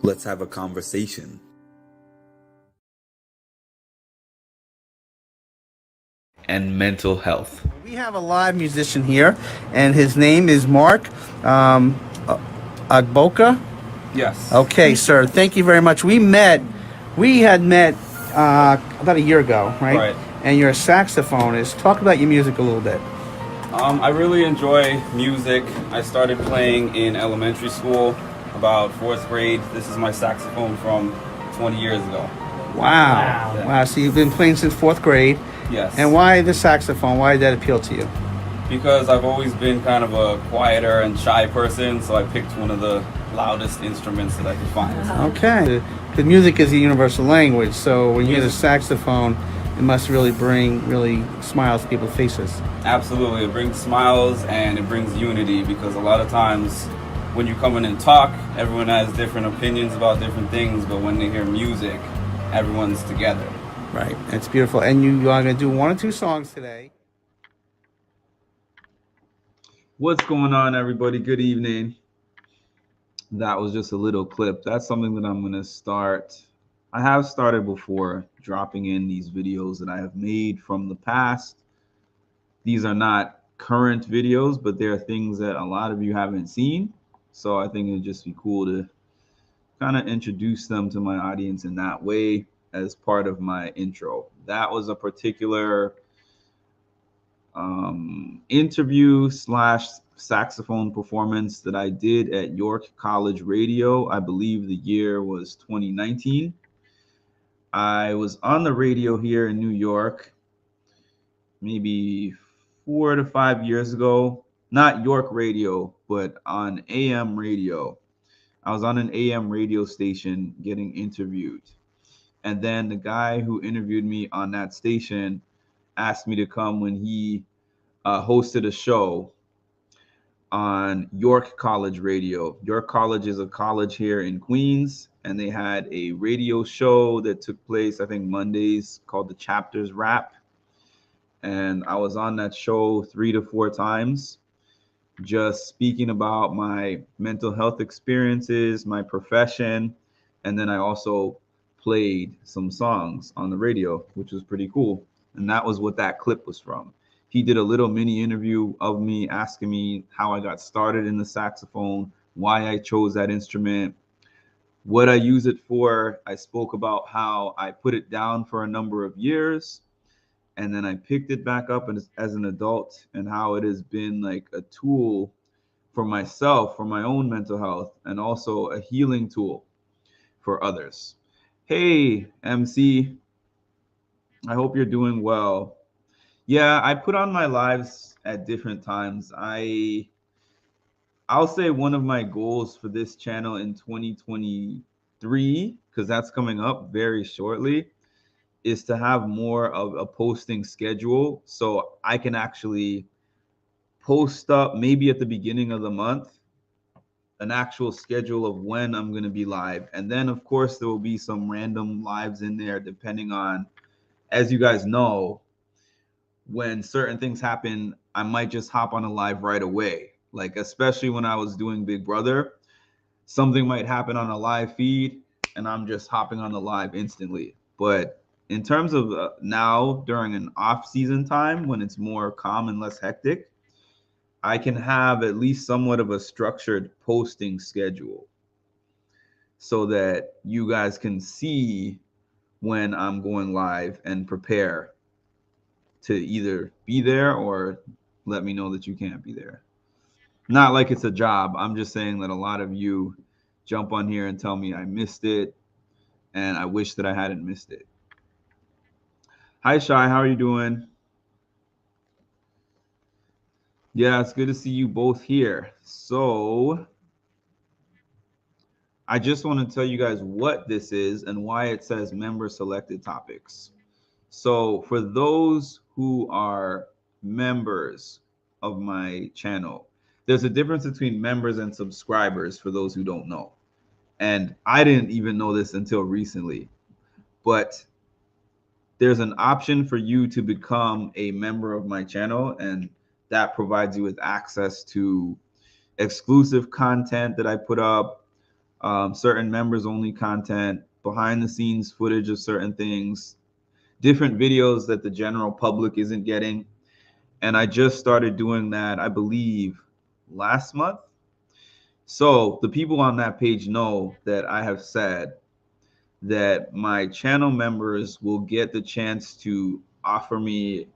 Let's have a conversation. And mental health. We have a live musician here, and his name is Mark Agboka. Yes. Okay, sir. Thank you very much. We had met about a year ago, right? Right. And you're a saxophonist. Talk about your music a little bit. I really enjoy music. I started playing in elementary school, about 4th grade. This is my saxophone from 20 years ago. Wow. Wow. So you've been playing since 4th grade. Yes. And why the saxophone? Why did that appeal to you? Because I've always been kind of a quieter and shy person, so I picked one of the loudest instruments that I could find. Okay. The music is a universal language, so when you hear the saxophone, it must really smiles to people's faces. Absolutely. It brings smiles and it brings unity, because a lot of times when you come in and talk, everyone has different opinions about different things, but when they hear music, everyone's together. Right. It's beautiful. And you are going to do 1 or 2 songs today. What's going on, everybody? Good evening. That was just a little clip. That's something that I'm going to start. I have started before, dropping in these videos that I have made from the past. These are not current videos, but they're things that a lot of you haven't seen. So I think it'd just be cool to kind of introduce them to my audience in that way as part of my intro. That was a particular interview slash saxophone performance that I did at York College Radio. I believe the year was 2019. I was on the radio here in New York maybe 4 to 5 years ago. Not York Radio, but on AM radio. I was on an AM radio station getting interviewed. And then the guy who interviewed me on that station asked me to come when he hosted a show on York College Radio. York College is a college here in Queens, and they had a radio show that took place, I think, Mondays, called the Chapters Wrap. And I was on that show 3 to 4 times, just speaking about my mental health experiences, my profession, and then I also played some songs on the radio, which was pretty cool. And that was what that clip was from. He did a little mini interview of me, asking me how I got started in the saxophone, why I chose that instrument, what I use it for. I spoke about how I put it down for a number of years, and then I picked it back up as an adult, and how it has been like a tool for myself, for my own mental health, and also a healing tool for others. Hey, MC, I hope you're doing well. Yeah, I put on my lives at different times. I'll say one of my goals for this channel in 2023, because that's coming up very shortly, is to have more of a posting schedule, so I can actually post up maybe at the beginning of the month an actual schedule of when I'm going to be live. And then of course there will be some random lives in there depending on, as you guys know, when certain things happen, I might just hop on a live right away. Like, especially when I was doing Big Brother, something might happen on a live feed and I'm just hopping on the live instantly. But in terms of now during an off season time, when it's more calm and less hectic, I can have at least somewhat of a structured posting schedule so that you guys can see when I'm going live and prepare to either be there or let me know that you can't be there. Not like it's a job. I'm just saying that a lot of you jump on here and tell me I missed it, and I wish that I hadn't missed it. Hi, Shai. How are you doing? Yeah, it's good to see you both here. So I just want to tell you guys what this is and why it says member selected topics. So for those who are members of my channel, there's a difference between members and subscribers for those who don't know. And I didn't even know this until recently, but there's an option for you to become a member of my channel, and that provides you with access to exclusive content that I put up, certain members only content, behind the scenes footage of certain things, different videos that the general public isn't getting. And I just started doing that, I believe, last month. So the people on that page know that I have said that my channel members will get the chance to offer me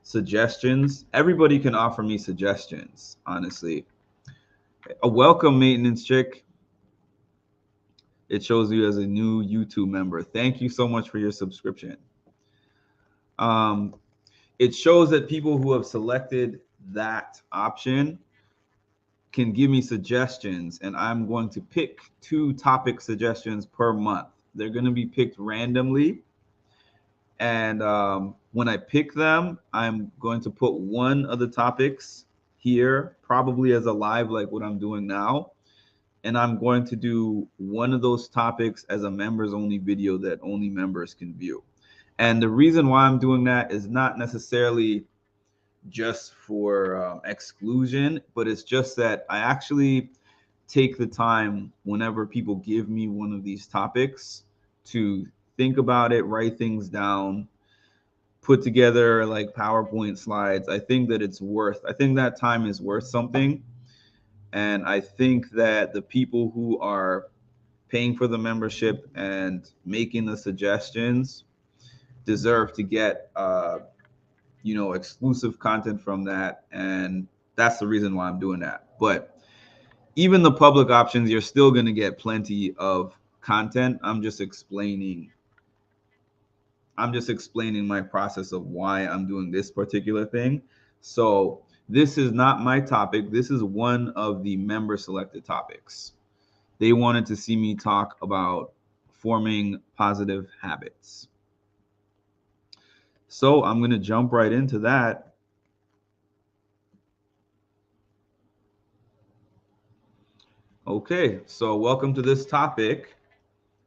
suggestions. Everybody can offer me suggestions, honestly. A welcome, maintenance chick. It shows you as a new YouTube member. Thank you so much for your subscription. It shows that people who have selected that option can give me suggestions, and I'm going to pick 2 topic suggestions per month. They're going to be picked randomly. And when I pick them, I'm going to put one of the topics here, probably as a live, like what I'm doing now. And I'm going to do one of those topics as a members only video that only members can view. And the reason why I'm doing that is not necessarily just for exclusion, but it's just that I actually take the time whenever people give me one of these topics to think about it, write things down, put together like PowerPoint slides. I think that that time is worth something. And I think that the people who are paying for the membership and making the suggestions deserve to get exclusive content from that. And that's the reason why I'm doing that. But even the public options, you're still going to get plenty of content. I'm just explaining my process of why I'm doing this particular thing. So this is not my topic. This is one of the member selected topics. They wanted to see me talk about forming positive habits. So I'm going to jump right into that. Okay, so welcome to this topic.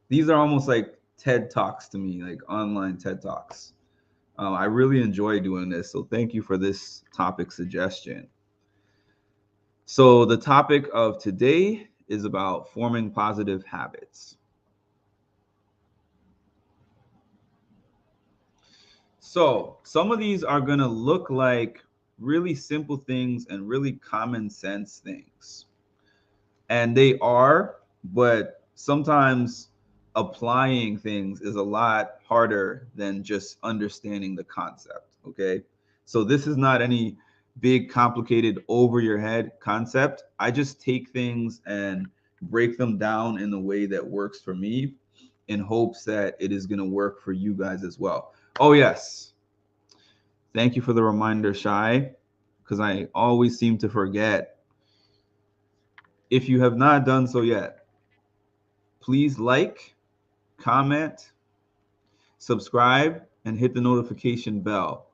These are almost like TED Talks to me, like online TED Talks. I really enjoy doing this, so thank you for this topic suggestion. So the topic of today is about forming positive habits. So some of these are going to look like really simple things and really common sense things. And they are, but sometimes applying things is a lot harder than just understanding the concept, okay? So this is not any big, complicated, over your head concept. I just take things and break them down in the way that works for me in hopes that it is going to work for you guys as well. Oh, yes. Thank you for the reminder, Shai, because I always seem to forget. If you have not done so yet, please like, comment, subscribe, and hit the notification bell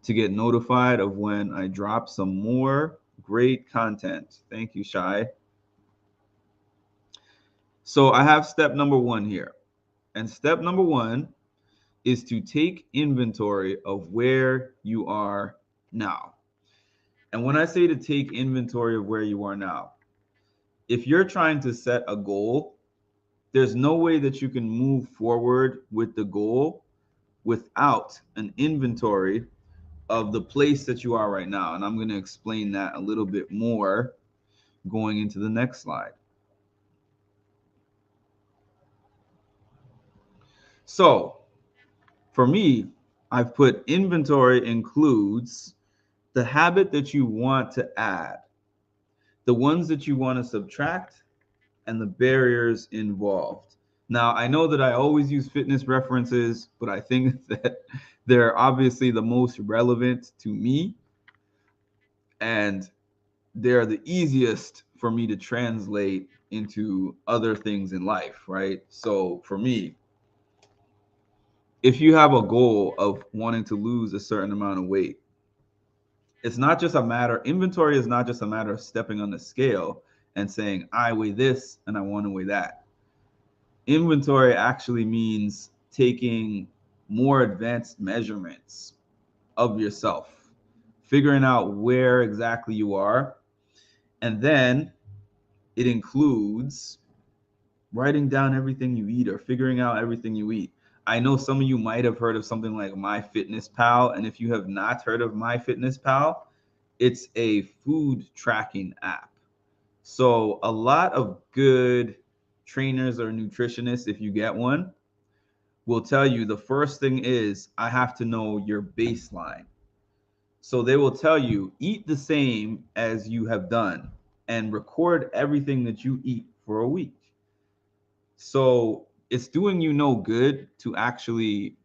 to get notified of when I drop some more great content. Thank you, Shai. So I have step number 1 here. And step number 1 is to take inventory of where you are now. And when I say to take inventory of where you are now, if you're trying to set a goal, there's no way that you can move forward with the goal without an inventory of the place that you are right now. And I'm going to explain that a little bit more going into the next slide. So for me, I've put inventory includes the habit that you want to add, the ones that you want to subtract, and the barriers involved. Now, I know that I always use fitness references, but I think that they're obviously the most relevant to me, and they're the easiest for me to translate into other things in life, right? So for me, if you have a goal of wanting to lose a certain amount of weight, it's not just a matter, inventory is not just a matter of stepping on the scale and saying, I weigh this and I want to weigh that. Inventory actually means taking more advanced measurements of yourself, figuring out where exactly you are. And then it includes writing down everything you eat or figuring out everything you eat. I know some of you might have heard of something like MyFitnessPal, and if you have not heard of MyFitnessPal, it's a food tracking app. So a lot of good trainers or nutritionists, if you get one, will tell you the first thing is I have to know your baseline. So they will tell you eat the same as you have done and record everything that you eat for a week. So it's doing you no good to actually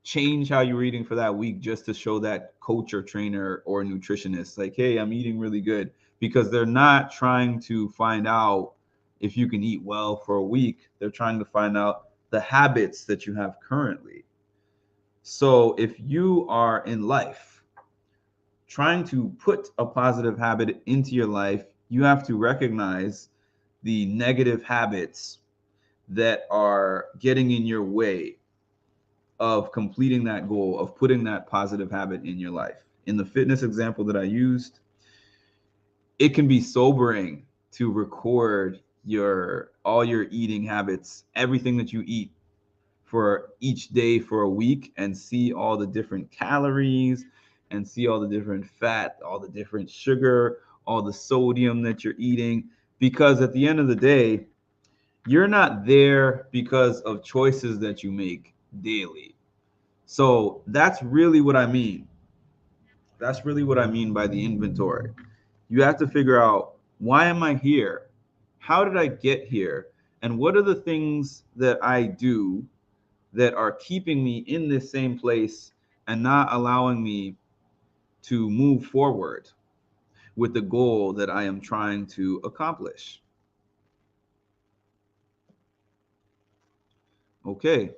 change how you're eating for that week just to show that coach or trainer or nutritionist like, hey, I'm eating really good, because they're not trying to find out if you can eat well for a week. They're trying to find out the habits that you have currently. So if you are in life trying to put a positive habit into your life, you have to recognize the negative habits that are getting in your way of completing that goal, of putting that positive habit in your life. In the fitness example that I used, it can be sobering to record all your eating habits, everything that you eat for each day for a week, and see all the different calories and see all the different fat, all the different sugar, all the sodium that you're eating. Because at the end of the day, you're not there because of choices that you make daily. So that's really what I mean. That's really what I mean by the inventory. You have to figure out, why am I here? How did I get here? And what are the things that I do that are keeping me in this same place and not allowing me to move forward with the goal that I am trying to accomplish? Okay,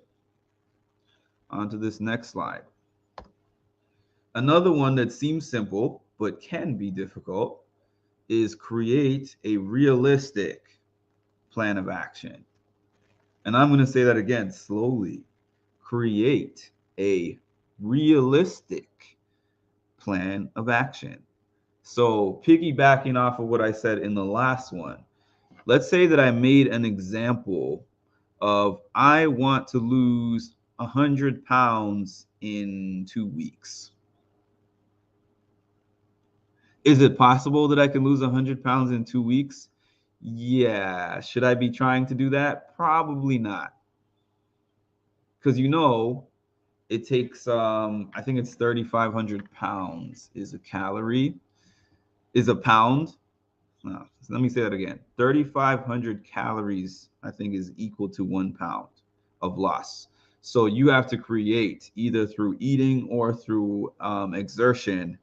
on to this next slide. Another one that seems simple but can be difficult is create a realistic plan of action. And I'm going to say that again slowly. Create a realistic plan of action. So, piggybacking off of what I said in the last one, let's say that I made an example of I want to lose 100 pounds in 2 weeks. Is it possible that I can lose 100 pounds in 2 weeks? Yeah. Should I be trying to do that? Probably not. Because it takes I think it's 3,500 pounds is a pound. No, let me say that again. 3,500 calories, I think, is equal to 1 pound of loss. So you have to create, either through eating or through exertion,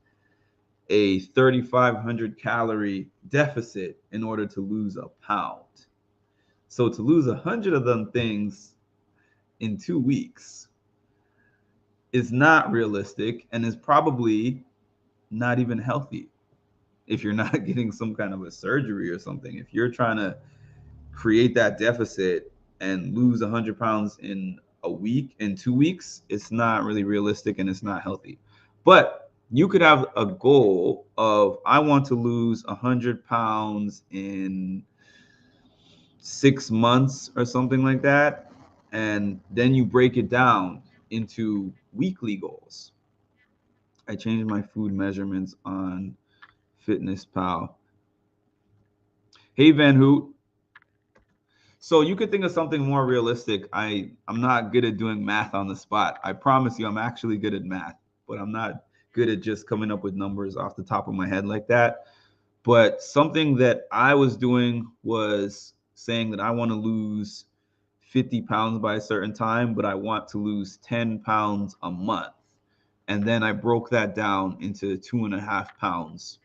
a 3,500 calorie deficit in order to lose a pound. So to lose 100 of them things in 2 weeks is not realistic and is probably not even healthy. If you're not getting some kind of a surgery or something, if you're trying to create that deficit and lose 100 pounds in a week, in 2 weeks, it's not really realistic and it's not healthy. But you could have a goal of, I want to lose 100 pounds in 6 months or something like that. And then you break it down into weekly goals. I changed my food measurements on FitnessPal. Hey, Van Hoot. So you could think of something more realistic. I'm not good at doing math on the spot. I promise you, I'm actually good at math, but I'm not good at just coming up with numbers off the top of my head like that. But something that I was doing was saying that I want to lose 50 pounds by a certain time, but I want to lose 10 pounds a month. And then I broke that down into 2.5 pounds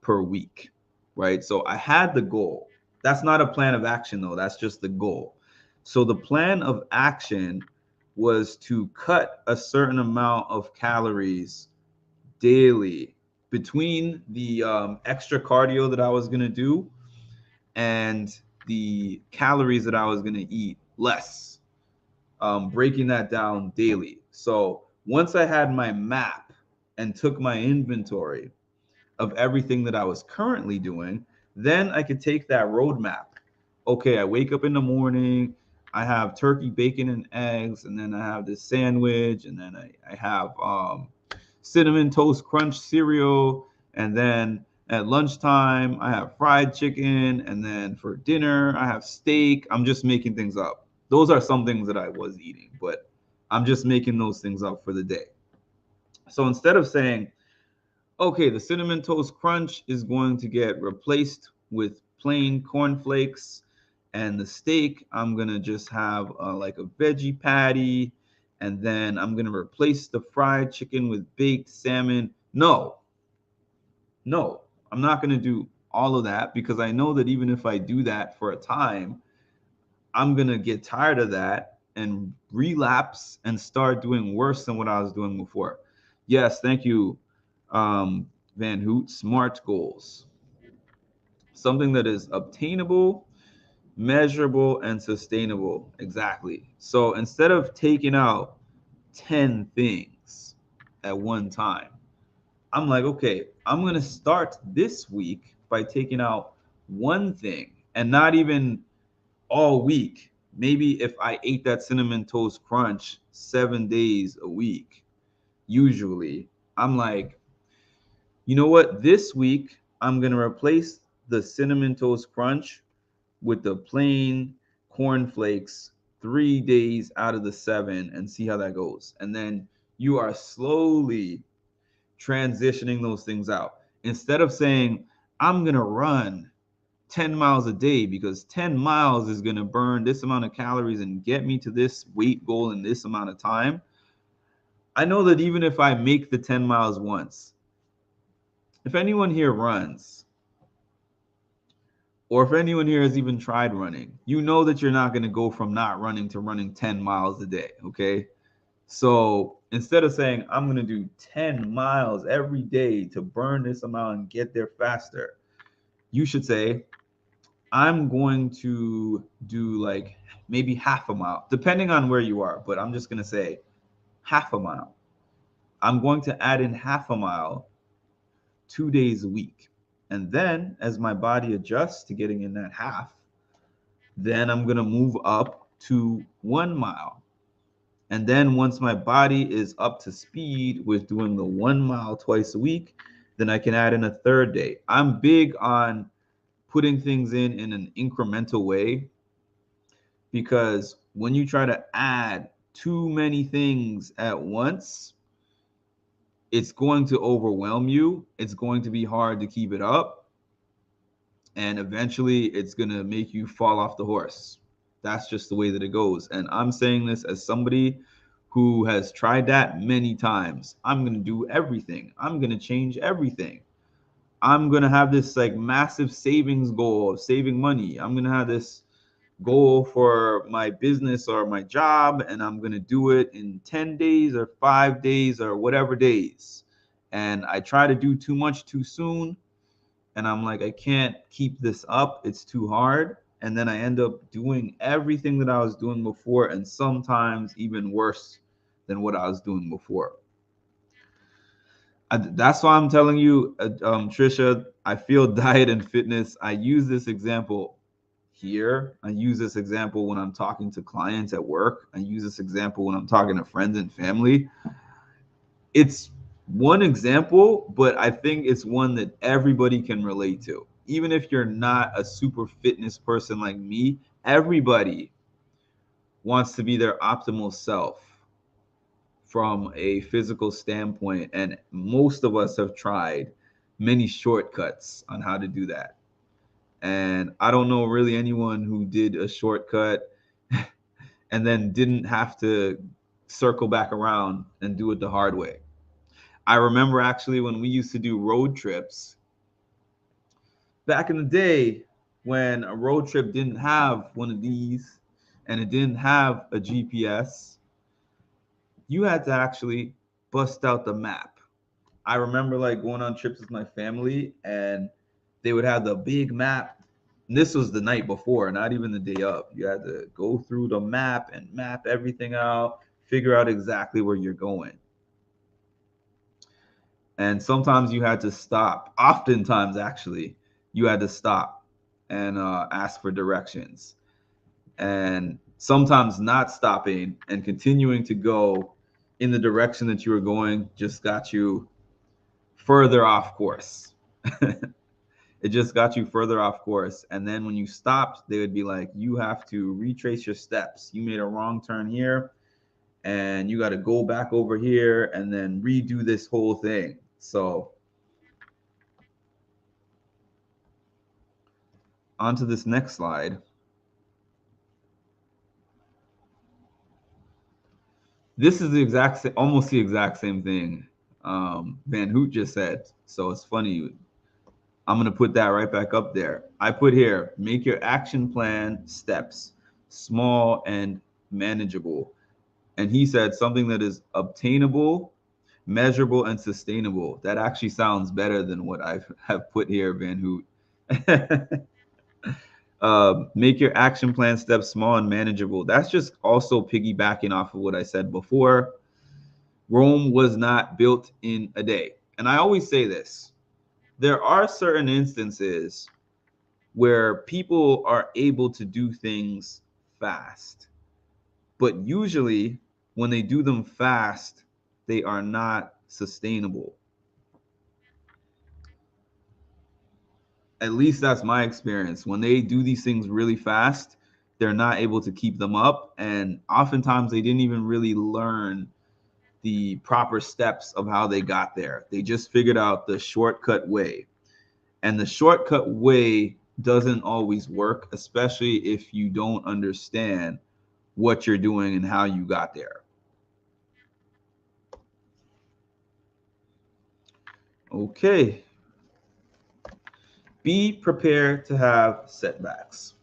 per week, right? So I had the goal. That's not a plan of action, though. That's just the goal. So the plan of action was to cut a certain amount of calories daily between the extra cardio that I was going to do and the calories that I was going to eat less, breaking that down daily. So once I had my map and took my inventory of everything that I was currently doing, then I could take that roadmap okay, I wake up in the morning, I have turkey, bacon, and eggs, and then I have this sandwich, and then I have cinnamon toast crunch cereal, and then at lunchtime I have fried chicken, and then for dinner I have steak. I'm just making things up. Those are some things that I was eating, but I'm just making those things up for the day. So instead of saying, okay, the cinnamon toast crunch is going to get replaced with plain cornflakes, and the steak, I'm going to just have like a veggie patty, and then I'm going to replace the fried chicken with baked salmon. No, I'm not going to do all of that, because I know that even if I do that for a time, I'm going to get tired of that and relapse and start doing worse than what I was doing before. Yes, thank you, Van Hoot. SMART goals. Something that is obtainable, measurable, and sustainable. Exactly. So instead of taking out 10 things at one time, I'm like, okay, I'm going to start this week by taking out one thing, and not even all week. Maybe if I ate that cinnamon toast crunch 7 days a week, usually, I'm like, you know what? This week, I'm going to replace the cinnamon toast crunch with the plain cornflakes 3 days out of the 7, and see how that goes. And then you are slowly transitioning those things out. Instead of saying, I'm going to run 10 miles a day because 10 miles is going to burn this amount of calories and get me to this weight goal in this amount of time. I know that even if I make the 10 miles once, if anyone here runs, or if anyone here has even tried running, you know that you're not going to go from not running to running 10 miles a day, okay? So instead of saying, I'm going to do 10 miles every day to burn this amount and get there faster, you should say, I'm going to do like maybe half a mile, depending on where you are, but I'm just going to say half a mile. I'm going to add in half a mile 2 days a week. And then as my body adjusts to getting in that half, then I'm going to move up to 1 mile. And then once my body is up to speed with doing the 1 mile twice a week, then I can add in a third day. I'm big on putting things in an incremental way, because when you try to add too many things at once, it's going to overwhelm you. It's going to be hard to keep it up. And eventually it's going to make you fall off the horse. That's just the way that it goes. And I'm saying this as somebody who has tried that many times. I'm going to do everything. I'm going to change everything. I'm going to have this like massive savings goal of saving money. I'm going to have this goal for my business or my job, and I'm going to do it in 10 days or 5 days or whatever days. And I try to do too much too soon, and I'm like, I can't keep this up. It's too hard. And then I end up doing everything that I was doing before, and sometimes even worse than what I was doing before. That's why I'm telling you, Trisha, I feel diet and fitness. I use this example here. I use this example when I'm talking to clients at work. I use this example when I'm talking to friends and family. It's one example, but I think it's one that everybody can relate to. Even if you're not a super fitness person like me, everybody wants to be their optimal self from a physical standpoint. And most of us have tried many shortcuts on how to do that. And I don't know really anyone who did a shortcut and then didn't have to circle back around and do it the hard way. I remember actually when we used to do road trips back in the day, when a road trip didn't have one of these and it didn't have a GPS, you had to actually bust out the map. I remember like going on trips with my family, and they would have the big map. And this was the night before, not even the day of. You had to go through the map and map everything out, figure out exactly where you're going. And sometimes you had to stop. Oftentimes, actually, you had to stop and ask for directions. And sometimes not stopping and continuing to go in the direction that you were going just got you further off course. It just got you further off course. And then when you stopped, they would be like, you have to retrace your steps. You made a wrong turn here, and you got to go back over here and then redo this whole thing. So on to this next slide. This is the exact same, almost the exact same thing Van Hoot just said. So it's funny. I'm going to put that right back up there. I put here, make your action plan steps small and manageable. And he said something that is obtainable, measurable, and sustainable. That actually sounds better than what I have put here, Van Hoot. Make your action plan steps small and manageable. That's just also piggybacking off of what I said before. Rome was not built in a day. And I always say this. There are certain instances where people are able to do things fast. But usually when they do them fast, they are not sustainable. At least that's my experience. When they do these things really fast, they're not able to keep them up. And oftentimes they didn't even really learn the proper steps of how they got there. They just figured out the shortcut way. And the shortcut way doesn't always work, especially if you don't understand what you're doing and how you got there. Okay. Be prepared to have setbacks.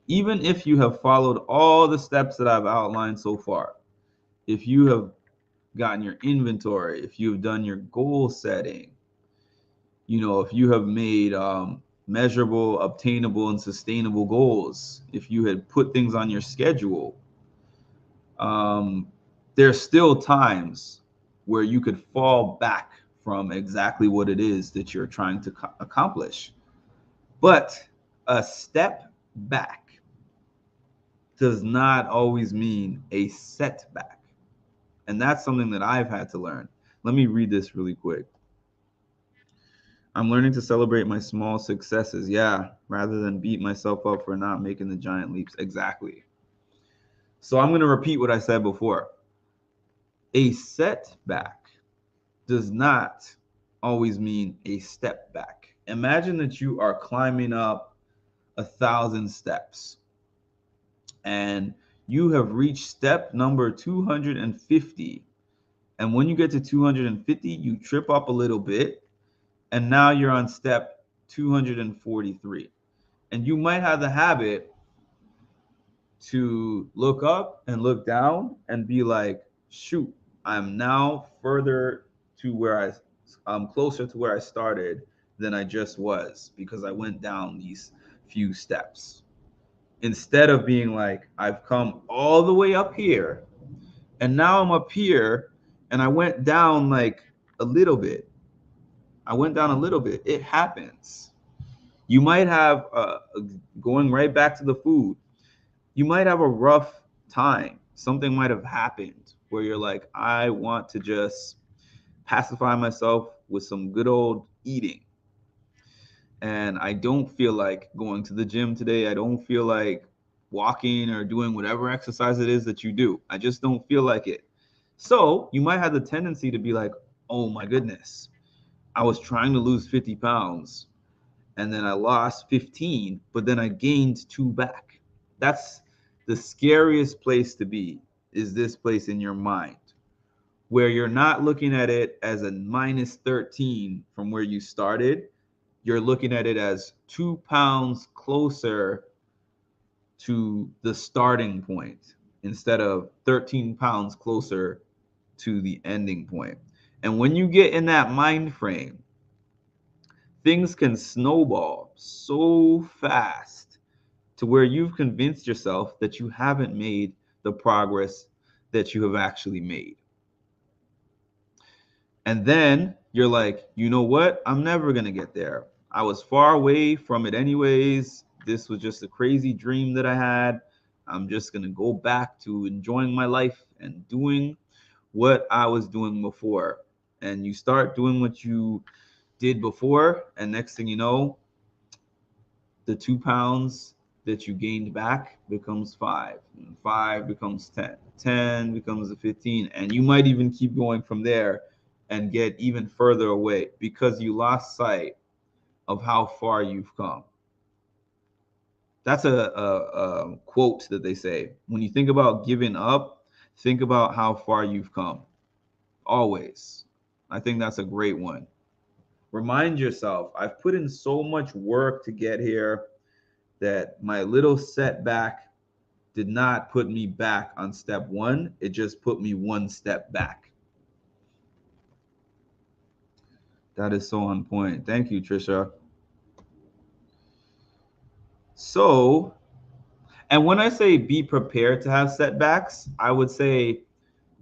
Even if you have followed all the steps that I've outlined so far, if you have gotten your inventory, if you've done your goal setting, if you have made measurable, obtainable, and sustainable goals, if you had put things on your schedule, there's still times where you could fall back from exactly what it is that you're trying to accomplish. But a step back does not always mean a setback. And that's something that I've had to learn. Let me read this really quick. I'm learning to celebrate my small successes. Yeah, rather than beat myself up for not making the giant leaps. Exactly. So I'm going to repeat what I said before. A setback does not always mean a step back. Imagine that you are climbing up 1,000 steps and you have reached step number 250. And when you get to 250, you trip up a little bit. And now you're on step 243. And you might have the habit to look up and look down and be like, shoot, I'm now further to where I'm closer to where I started than I just was because I went down these few steps. Instead of being like, I've come all the way up here and now I'm up here and I went down like a little bit. It happens. You might have, going right back to the food, you might have a rough time. Something might have happened where you're like, I want to just pacify myself with some good old eating. And I don't feel like going to the gym today. I don't feel like walking or doing whatever exercise it is that you do. I just don't feel like it. So you might have the tendency to be like, oh my goodness, I was trying to lose 50 pounds and then I lost 15, but then I gained 2 back. That's the scariest place to be, is this place in your mind where you're not looking at it as a minus 13 from where you started. You're looking at it as 2 pounds closer to the starting point instead of 13 pounds closer to the ending point. And when you get in that mind frame, things can snowball so fast to where you've convinced yourself that you haven't made the progress that you have actually made. And then you're like, you know what? I'm never going to get there. I was far away from it anyways. This was just a crazy dream that I had. I'm just going to go back to enjoying my life and doing what I was doing before. And you start doing what you did before, and next thing you know, the 2 pounds that you gained back becomes 5, and 5 becomes 10, 10 becomes a 15, and you might even keep going from there and get even further away because you lost sight of how far you've come. That's a quote that they say. When you think about giving up, think about how far you've come. Always. I think that's a great one. Remind yourself, I've put in so much work to get here that my little setback did not put me back on step one. It just put me one step back. That is so on point. Thank you, Trisha. So, and when I say be prepared to have setbacks, I would say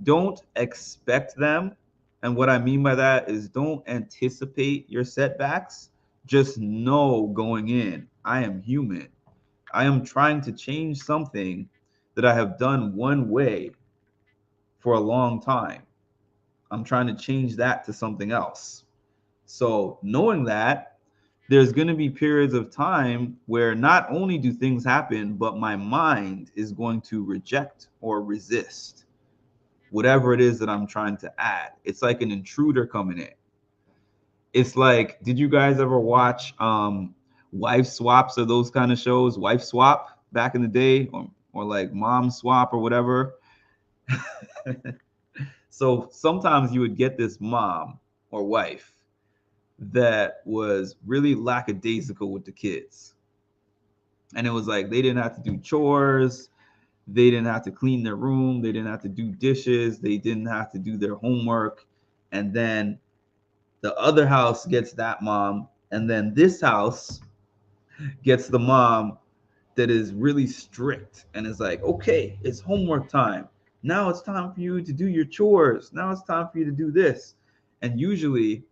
don't expect them. And what I mean by that is don't anticipate your setbacks. Just know going in, I am human. I am trying to change something that I have done one way for a long time. I'm trying to change that to something else. So knowing that, there's going to be periods of time where not only do things happen, but my mind is going to reject or resist whatever it is that I'm trying to add. It's like an intruder coming in. It's like, did you guys ever watch Wife Swaps or those kind of shows? Wife Swap back in the day, or like Mom Swap or whatever. So sometimes you would get this mom or wife that was really lackadaisical with the kids. And it was like they didn't have to do chores. They didn't have to clean their room. They didn't have to do dishes. They didn't have to do their homework. And then the other house gets that mom. And then this house gets the mom that is really strict and is like, okay, it's homework time. Now it's time for you to do your chores. Now it's time for you to do this. And usually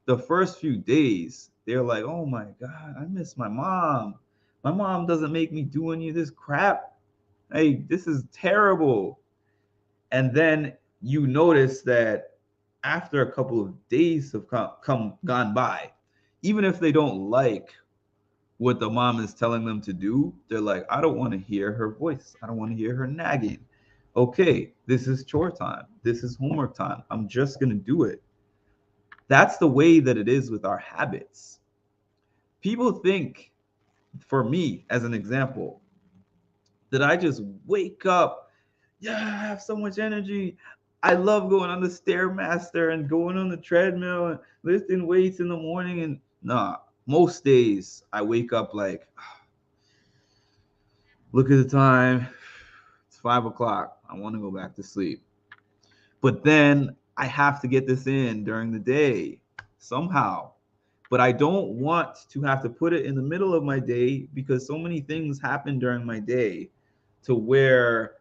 the first few days, they're like, oh my God, I miss my mom. My mom doesn't make me do any of this crap. Hey, this is terrible. And then you notice that after a couple of days have gone by, even if they don't like what the mom is telling them to do, they're like, I don't want to hear her voice. I don't want to hear her nagging. Okay, this is chore time. This is homework time. I'm just going to do it. That's the way that it is with our habits. People think, for me, as an example, that I just wake up, yeah, I have so much energy. I love going on the Stairmaster and going on the treadmill and lifting weights in the morning. And nah, most days I wake up like, look at the time, it's 5 o'clock. I want to go back to sleep. But then I have to get this in during the day somehow. But I don't want to have to put it in the middle of my day because so many things happen during my day to where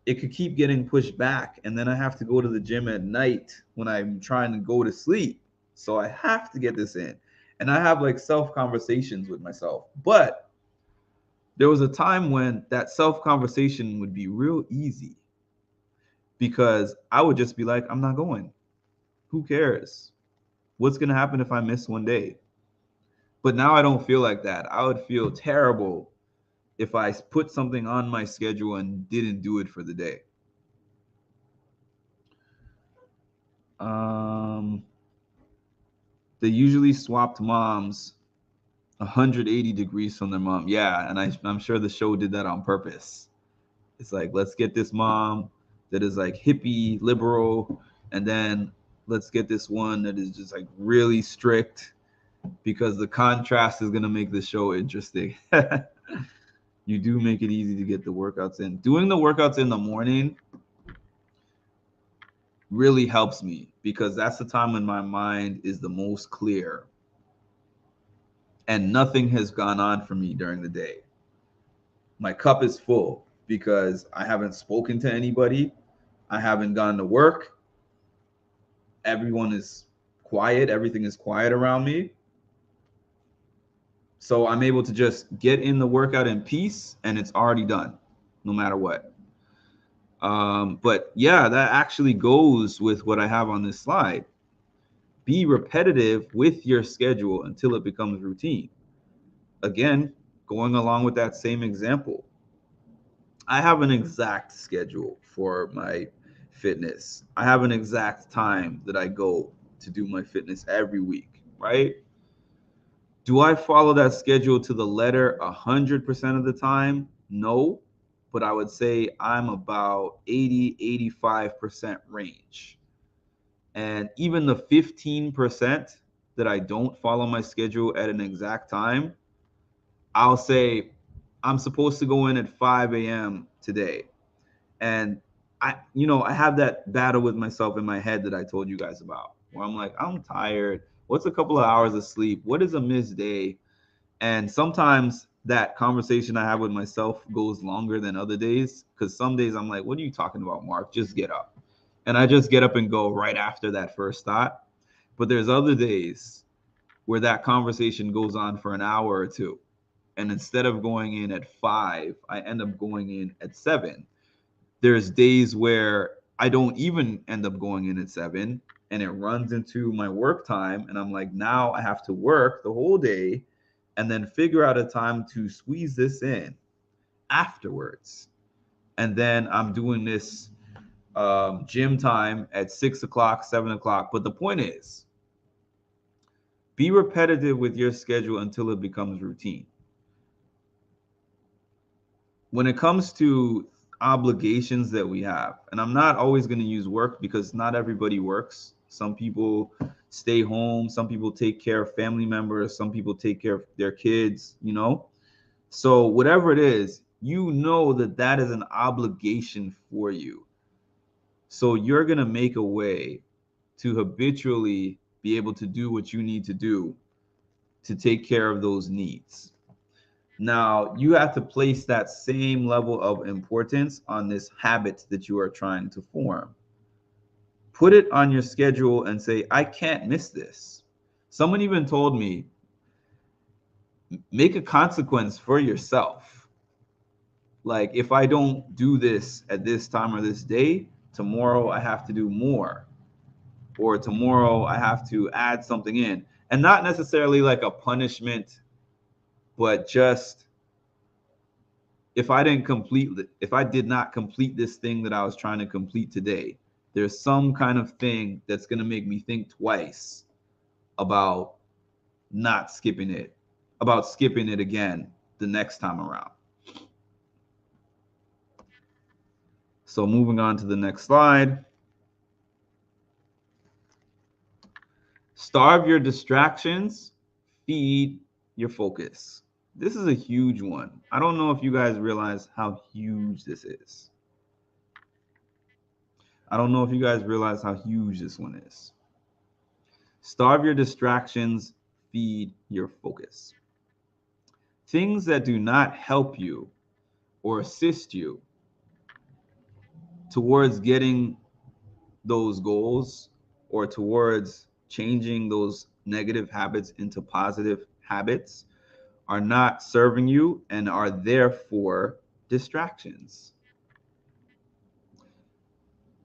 it could keep getting pushed back. And then I have to go to the gym at night when I'm trying to go to sleep. So I have to get this in. And I have like self-conversations with myself. But there was a time when that self-conversation would be real easy because I would just be like, I'm not going. Who cares? What's going to happen if I miss one day? But now I don't feel like that. I would feel terrible if I put something on my schedule and didn't do it for the day. They usually swapped moms 180 degrees from their mom. Yeah, and I'm sure the show did that on purpose. It's like, let's get this mom that is like hippie, liberal, and then let's get this one that is just like really strict because the contrast is going to make the show interesting. You do make it easy to get the workouts in. Doing the workouts in the morning really helps me because that's the time when my mind is the most clear and nothing has gone on for me during the day. My cup is full because I haven't spoken to anybody. I haven't gone to work. Everyone is quiet. Everything is quiet around me. So I'm able to just get in the workout in peace, and it's already done, no matter what. But yeah, that actually goes with what I have on this slide. Be repetitive with your schedule until it becomes routine. Again, going along with that same example, I have an exact schedule for my fitness. I have an exact time that I go to do my fitness every week, right? Do I follow that schedule to the letter 100% of the time? No, but I would say I'm about 80-85% range. And even the 15% that I don't follow my schedule at an exact time, I'll say I'm supposed to go in at 5 a.m. today. And I have that battle with myself in my head that I told you guys about, where I'm like, I'm tired. What's a couple of hours of sleep? What is a missed day? And sometimes that conversation I have with myself goes longer than other days, because some days I'm like, what are you talking about, Mark? Just get up. And I just get up and go right after that first thought. But there's other days where that conversation goes on for an hour or two. And instead of going in at 5, I end up going in at 7. There's days where I don't even end up going in at 7, and it runs into my work time. And I'm like, now I have to work the whole day and then figure out a time to squeeze this in afterwards. And then I'm doing this gym time at 6 o'clock, 7 o'clock. But the point is, be repetitive with your schedule until it becomes routine. When it comes to obligations that we have, and I'm not always going to use work because not everybody works. Some people stay home, some people take care of family members, some people take care of their kids, So whatever it is, that is an obligation for you. So you're going to make a way to habitually be able to do what you need to do to take care of those needs. Now, you have to place that same level of importance on this habit that you are trying to form. Put it on your schedule and say, I can't miss this. Someone even told me, make a consequence for yourself. Like, if I don't do this at this time or this day, tomorrow I have to do more. Or tomorrow I have to add something in. And not necessarily like a punishment, but just if I did not complete this thing that I was trying to complete today, there's some kind of thing that's going to make me think twice about skipping it again the next time around. So moving on to the next slide. Starve your distractions, feed your focus. This is a huge one. I don't know if you guys realize how huge this is. I don't know if you guys realize how huge this one is. Starve your distractions, feed your focus. Things that do not help you or assist you towards getting those goals or towards changing those negative habits into positive habits are not serving you and are therefore distractions.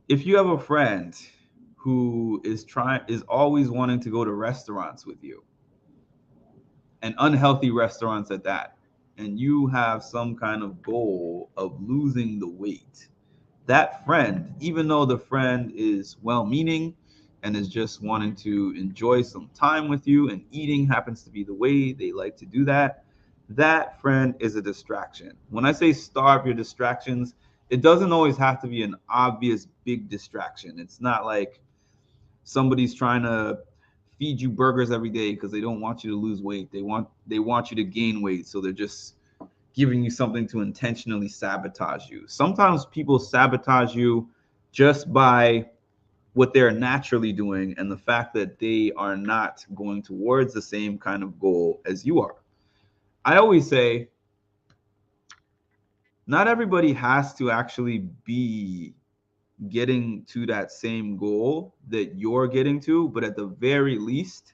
If you have a friend who is always wanting to go to restaurants with you, and unhealthy restaurants at that, and you have some kind of goal of losing the weight, that friend, even though the friend is well-meaning and is just wanting to enjoy some time with you, and eating happens to be the way they like to do that, that friend is a distraction. When I say starve your distractions, it doesn't always have to be an obvious big distraction. It's not like somebody's trying to feed you burgers every day because they don't want you to lose weight. They want you to gain weight, so they're just giving you something to intentionally sabotage you. Sometimes people sabotage you just by what they're naturally doing and the fact that they are not going towards the same kind of goal as you are. I always say, not everybody has to actually be getting to that same goal that you're getting to, but at the very least,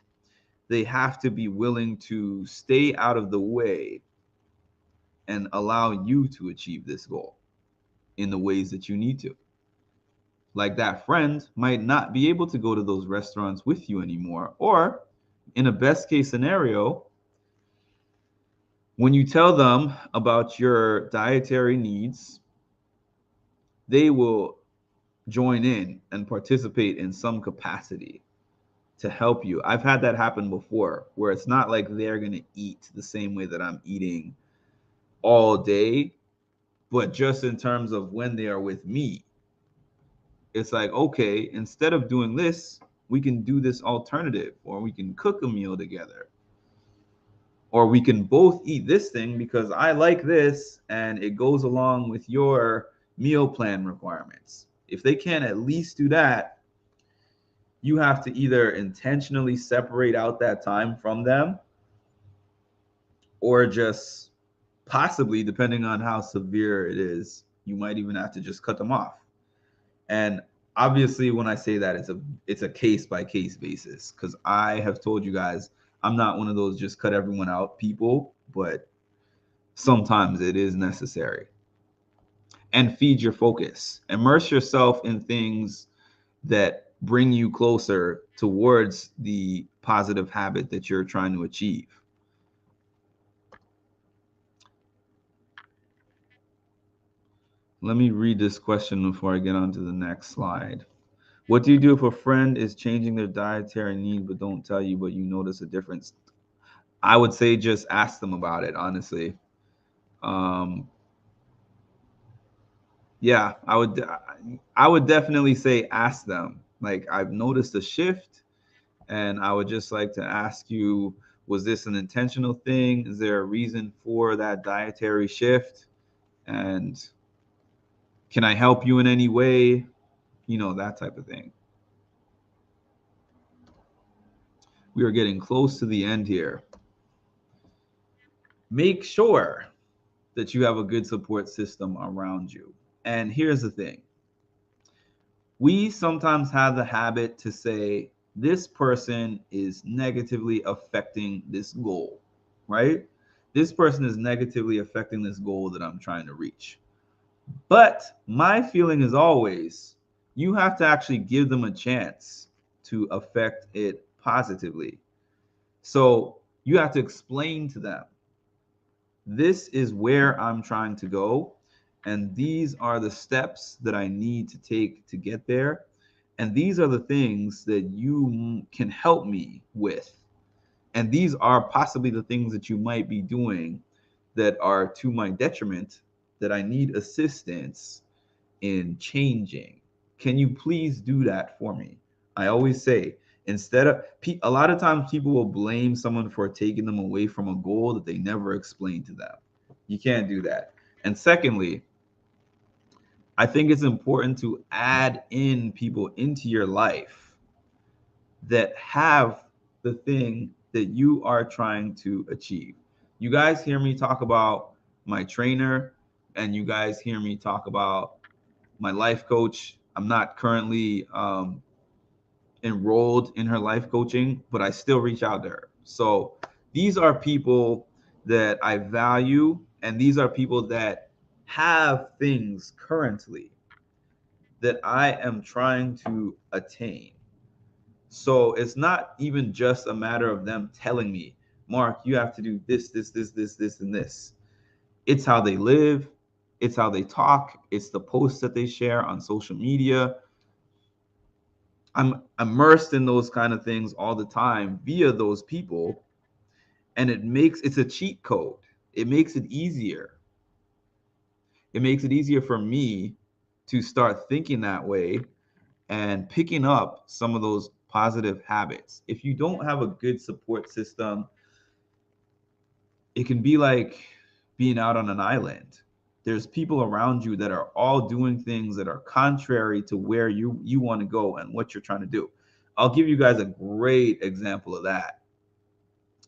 they have to be willing to stay out of the way and allow you to achieve this goal in the ways that you need to. Like that friend might not be able to go to those restaurants with you anymore. Or in a best case scenario, when you tell them about your dietary needs, they will join in and participate in some capacity to help you. I've had that happen before where it's not like they're going to eat the same way that I'm eating all day, but just in terms of when they are with me, it's like, okay, instead of doing this, we can do this alternative, or we can cook a meal together, or we can both eat this thing because I like this and it goes along with your meal plan requirements. If they can't at least do that, you have to either intentionally separate out that time from them, or just possibly, depending on how severe it is, you might even have to just cut them off. And obviously, when I say that, it's a case by case basis, because I have told you guys I'm not one of those just cut everyone out people, but sometimes it is necessary. And feed your focus. Immerse yourself in things that bring you closer towards the positive habit that you're trying to achieve. Let me read this question before I get on to the next slide. What do you do if a friend is changing their dietary need but don't tell you, but you notice a difference? I would say just ask them about it, honestly. Yeah, I would definitely say ask them. Like, I've noticed a shift, and I would just like to ask you, was this an intentional thing? Is there a reason for that dietary shift? And can I help you in any way? You know, that type of thing. We are getting close to the end here. Make sure that you have a good support system around you. And here's the thing. We sometimes have the habit to say, this person is negatively affecting this goal, right? This person is negatively affecting this goal that I'm trying to reach. But my feeling is always, you have to actually give them a chance to affect it positively. So you have to explain to them, this is where I'm trying to go, and these are the steps that I need to take to get there. And these are the things that you can help me with. And these are possibly the things that you might be doing that are to my detriment, that I need assistance in changing. Can you please do that for me? I always say, instead of, a lot of times people will blame someone for taking them away from a goal that they never explained to them. You can't do that. And secondly, I think it's important to add in people into your life that have the thing that you are trying to achieve. You guys hear me talk about my trainer, and you guys hear me talk about my life coach. I'm not currently enrolled in her life coaching, but I still reach out to her. So these are people that I value, and these are people that have things currently that I am trying to attain. So it's not even just a matter of them telling me, Mark, you have to do this, and this. It's how they live. It's how they talk. It's the posts that they share on social media. I'm immersed in those kind of things all the time via those people. And it's a cheat code. It makes it easier. It makes it easier for me to start thinking that way and picking up some of those positive habits. If you don't have a good support system, it can be like being out on an island. There's people around you that are all doing things that are contrary to where you want to go and what you're trying to do. I'll give you guys a great example of that.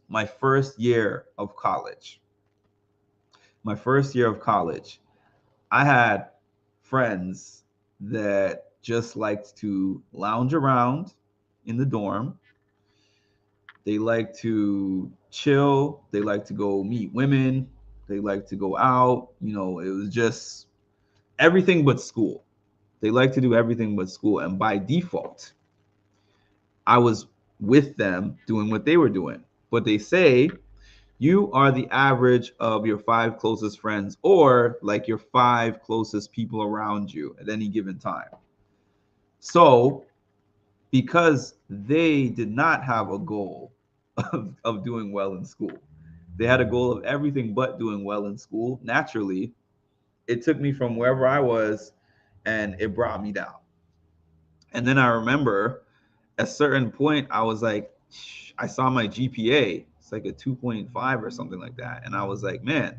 My first year of college, I had friends that just liked to lounge around in the dorm, They like to chill. They like to go meet women. They like to go out. It was just everything but school. They like to do everything but school. And by default, I was with them doing what they were doing. But they say you are the average of your 5 closest friends, or like your 5 closest people around you at any given time. So because they did not have a goal of doing well in school, they had a goal of everything but doing well in school. Naturally, it took me from wherever I was and it brought me down. And then I remember at a certain point, I was like, I saw my GPA. It's like a 2.5 or something like that. And I was like, man,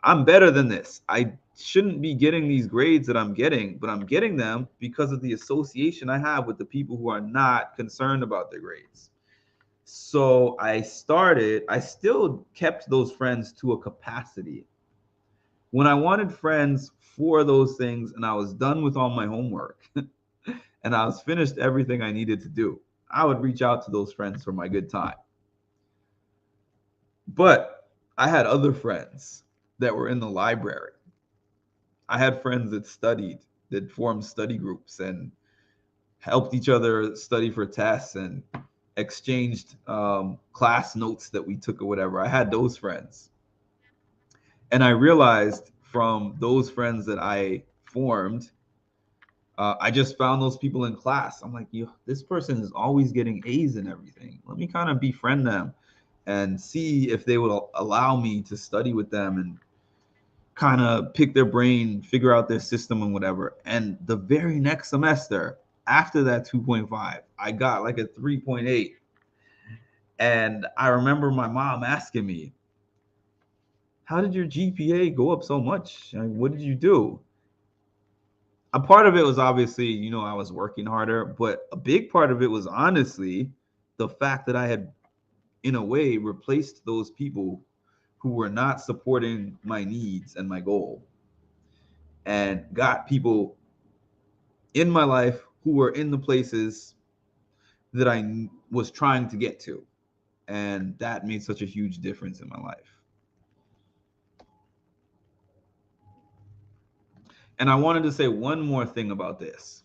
I'm better than this. I shouldn't be getting these grades that I'm getting, but I'm getting them because of the association I have with the people who are not concerned about their grades. So I still kept those friends to a capacity. When I wanted friends for those things and I was done with all my homework and I was finished everything I needed to do, I would reach out to those friends for my good time. But I had other friends that were in the library. I had friends that studied, that formed study groups and helped each other study for tests and exchanged class notes that we took or whatever. I had those friends. And I realized from those friends that I formed, I just found those people in class. I'm like, this person is always getting A's and everything. Let me kind of befriend them and see if they would allow me to study with them and kind of pick their brain, figure out their system and whatever. And the very next semester, after that 2.5, I got like a 3.8. And I remember my mom asking me, how did your GPA go up so much? What did you do? A part of it was obviously, I was working harder, but a big part of it was honestly the fact that I had, in a way, replaced those people who were not supporting my needs and my goal, and got people in my life who were in the places that I was trying to get to. And that made such a huge difference in my life. And I wanted to say one more thing about this.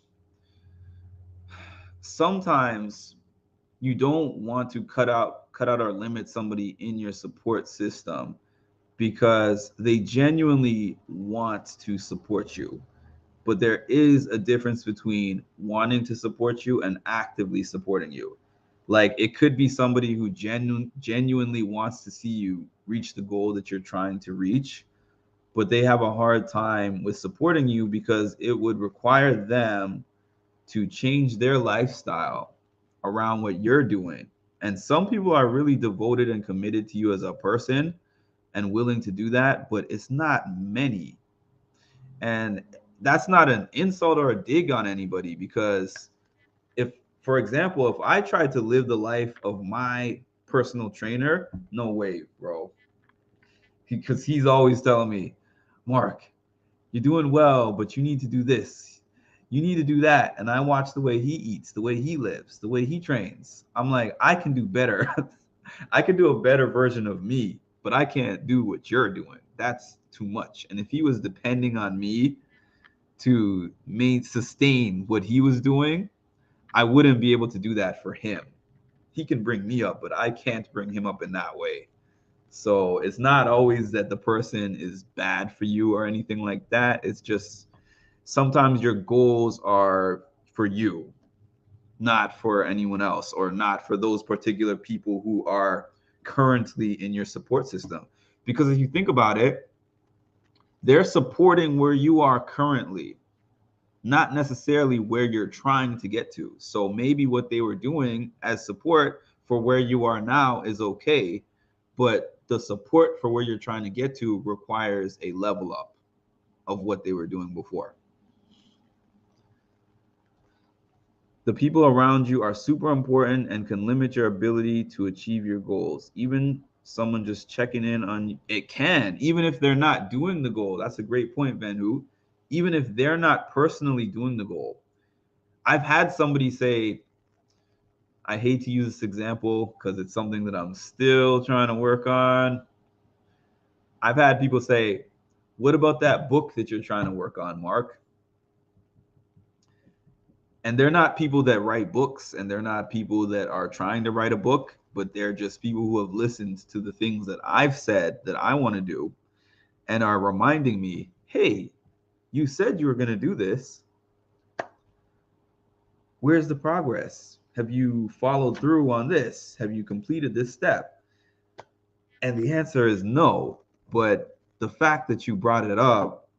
Sometimes you don't want to cut out or limit somebody in your support system because they genuinely want to support you. But there is a difference between wanting to support you and actively supporting you. Like, it could be somebody who genuinely wants to see you reach the goal that you're trying to reach, but they have a hard time with supporting you because it would require them to change their lifestyle around what you're doing. And some people are really devoted and committed to you as a person and willing to do that, but it's not many. And that's not an insult or a dig on anybody, because if, for example, if I tried to live the life of my personal trainer, no way, bro. Because he's always telling me, Mark, you're doing well, but you need to do this. You need to do that. And I watch the way he eats, the way he lives, the way he trains. I'm like, I can do better. I can do a better version of me, but I can't do what you're doing. That's too much. And if he was depending on me to sustain what he was doing, I wouldn't be able to do that for him. He can bring me up, but I can't bring him up in that way. So it's not always that the person is bad for you or anything like that. It's just sometimes your goals are for you, not for anyone else, or not for those particular people who are currently in your support system. Because if you think about it, they're supporting where you are currently, not necessarily where you're trying to get to. So maybe what they were doing as support for where you are now is okay, but the support for where you're trying to get to requires a level up of what they were doing before. The people around you are super important and can limit your ability to achieve your goals. Even someone just checking in on it can, even if they're not doing the goal. That's a great point, Van Hoot. Even if they're not personally doing the goal. I've had somebody say, I hate to use this example because it's something that I'm still trying to work on. I've had people say, what about that book that you're trying to work on, Mark? And they're not people that write books, and they're not people that are trying to write a book, but they're just people who have listened to the things that I've said that I want to do and are reminding me, hey, you said you were going to do this. Where's the progress? Have you followed through on this? Have you completed this step? And the answer is no. But the fact that you brought it up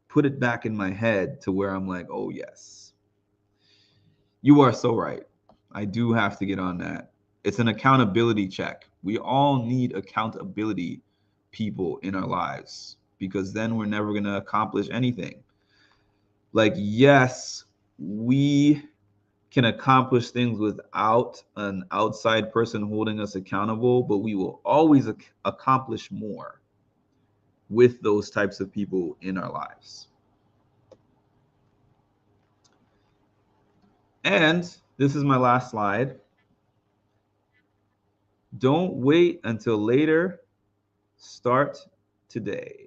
put it back in my head to where I'm like, oh, yes, you are so right. I do have to get on that. It's an accountability check. We all need accountability people in our lives, because then we're never going to accomplish anything. Like, yes, we can accomplish things without an outside person holding us accountable, but we will always accomplish more with those types of people in our lives. And this is my last slide. Don't wait until later. Start today.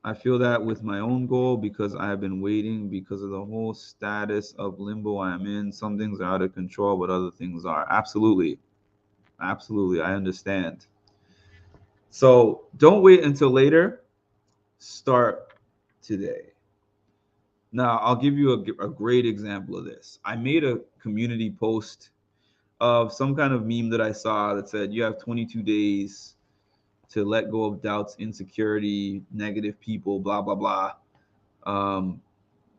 I feel that with my own goal, because I have been waiting because of the whole status of limbo I am in. Some things are out of control, but other things are. Absolutely. Absolutely. I understand. So don't wait until later. Start today. Now, I'll give you a great example of this. I made a community post of some kind of meme that I saw that said, you have 22 days to let go of doubts, insecurity, negative people, blah, blah, blah.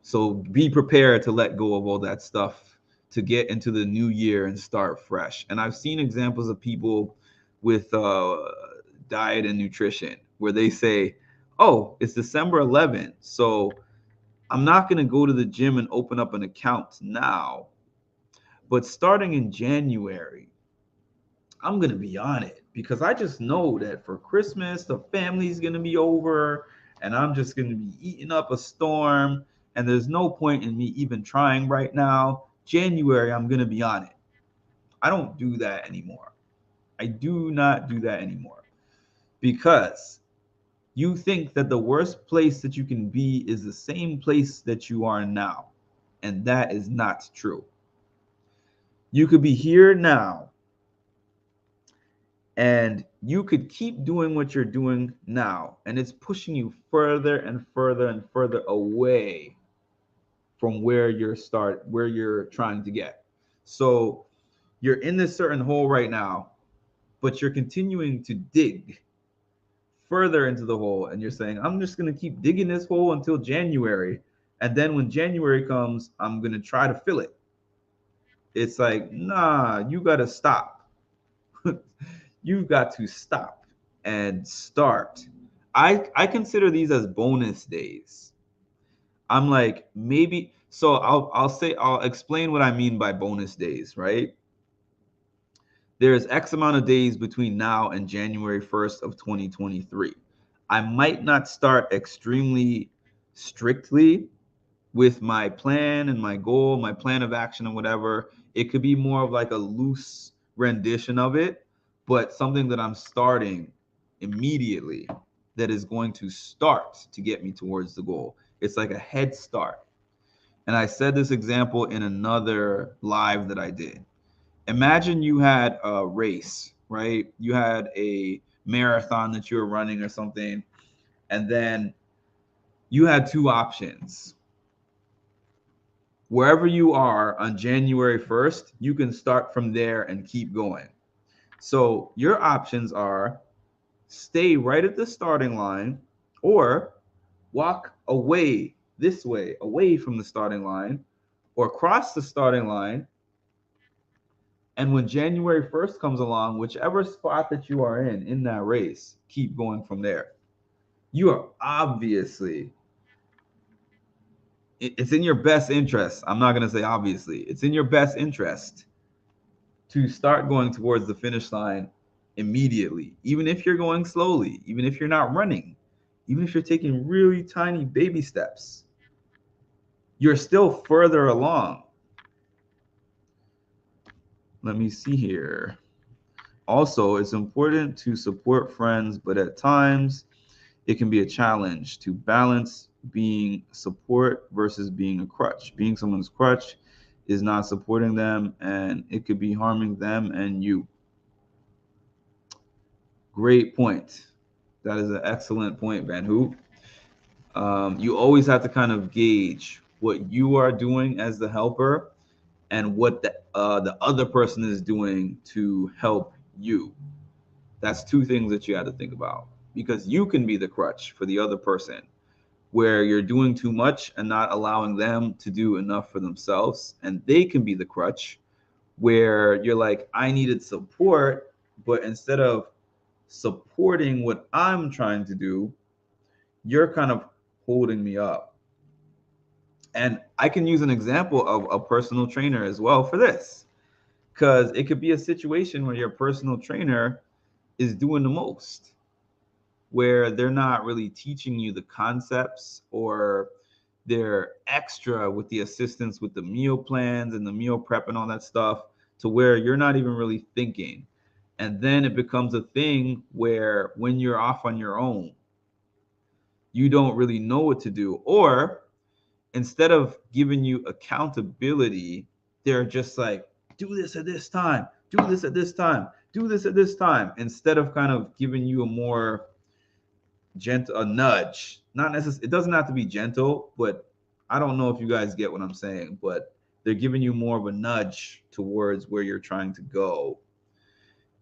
So be prepared to let go of all that stuff to get into the new year and start fresh. And I've seen examples of people with diet and nutrition where they say, oh, it's December 11th, so I'm not going to go to the gym and open up an account now, but starting in January, I'm going to be on it, because I just know that for Christmas, the family's going to be over and I'm just going to be eating up a storm. And there's no point in me even trying right now. January, I'm going to be on it. I don't do that anymore. I do not do that anymore, because you think that the worst place that you can be is the same place that you are now. And that is not true. You could be here now, and you could keep doing what you're doing now, and it's pushing you further and further and further away from where you're trying to get. So you're in this certain hole right now, but you're continuing to dig further into the hole, and you're saying, I'm just going to keep digging this hole until January, and then when January comes, I'm going to try to fill it. It's like, nah, you got to stop. You've got to stop and start. I consider these as bonus days. I'm like, maybe, so I'll explain what I mean by bonus days, right? There's X amount of days between now and January 1st of 2023. I might not start extremely strictly with my plan and my goal, my plan of action and whatever. It could be more of like a loose rendition of it, but something that I'm starting immediately that is going to start to get me towards the goal. It's like a head start. And I said this example in another live that I did. Imagine you had a race, right? You had a marathon that you were running or something, and then you had two options. Wherever you are on January 1st, you can start from there and keep going. So your options are stay right at the starting line, or walk away this way, away from the starting line, or cross the starting line. And when January 1st comes along, whichever spot that you are in that race, keep going from there. You are obviously, it's in your best interest. I'm not going to say obviously. It's in your best interest to start going towards the finish line immediately, even if you're going slowly, even if you're not running, even if you're taking really tiny baby steps. You're still further along Let me see here. Also, it's important to support friends, but at times it can be a challenge to balance being support versus being a crutch. Being someone's crutch is not supporting them, and it could be harming them and you. Great point. That is an excellent point, Van Hoop. You always have to kind of gauge what you are doing as the helper and what the other person is doing to help you. That's two things that you have to think about, because you can be the crutch for the other person where you're doing too much and not allowing them to do enough for themselves. And they can be the crutch where you're like, I needed support, but instead of supporting what I'm trying to do, you're kind of holding me up. And I can use an example of a personal trainer as well for this, because it could be a situation where your personal trainer is doing the most, where they're not really teaching you the concepts, or they're extra with the assistance with the meal plans and the meal prep and all that stuff, to where you're not even really thinking. And then it becomes a thing where when you're off on your own, you don't really know what to do. Or instead of giving you accountability, they're just like, do this at this time, do this at this time, do this at this time, instead of kind of giving you a more gentle, a nudge. Not necessarily, it doesn't have to be gentle, but I don't know if you guys get what I'm saying, but they're giving you more of a nudge towards where you're trying to go,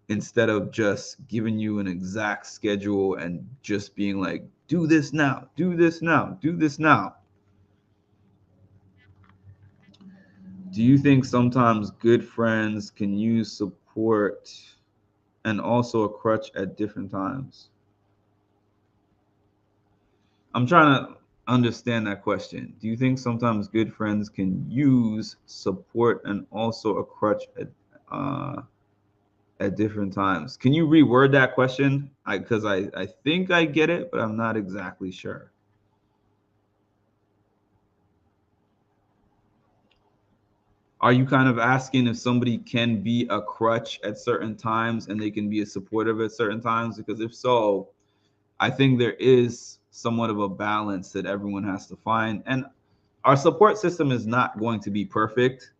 instead of just giving you an exact schedule and just being like, do this now, do this now, do this now. Do you think sometimes good friends can use support and also a crutch at different times? I'm trying to understand that question. Do you think sometimes good friends can use support and also a crutch at different times? Can you reword that question? Because I think I get it, but I'm not exactly sure. Are you kind of asking if somebody can be a crutch at certain times and they can be a supportive at certain times? Because if so, I think there is somewhat of a balance that everyone has to find. And our support system is not going to be perfect.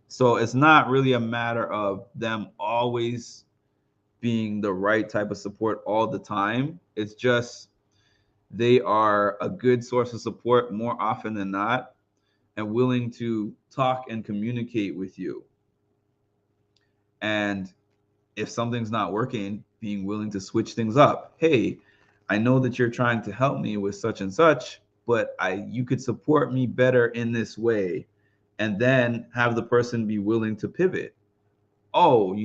So it's not really a matter of them always being the right type of support all the time. It's just they are a good source of support more often than not, and willing to talk and communicate with you. And if something's not working, being willing to switch things up. Hey, I know that you're trying to help me with such and such, but you could support me better in this way. And then have the person be willing to pivot. Oh,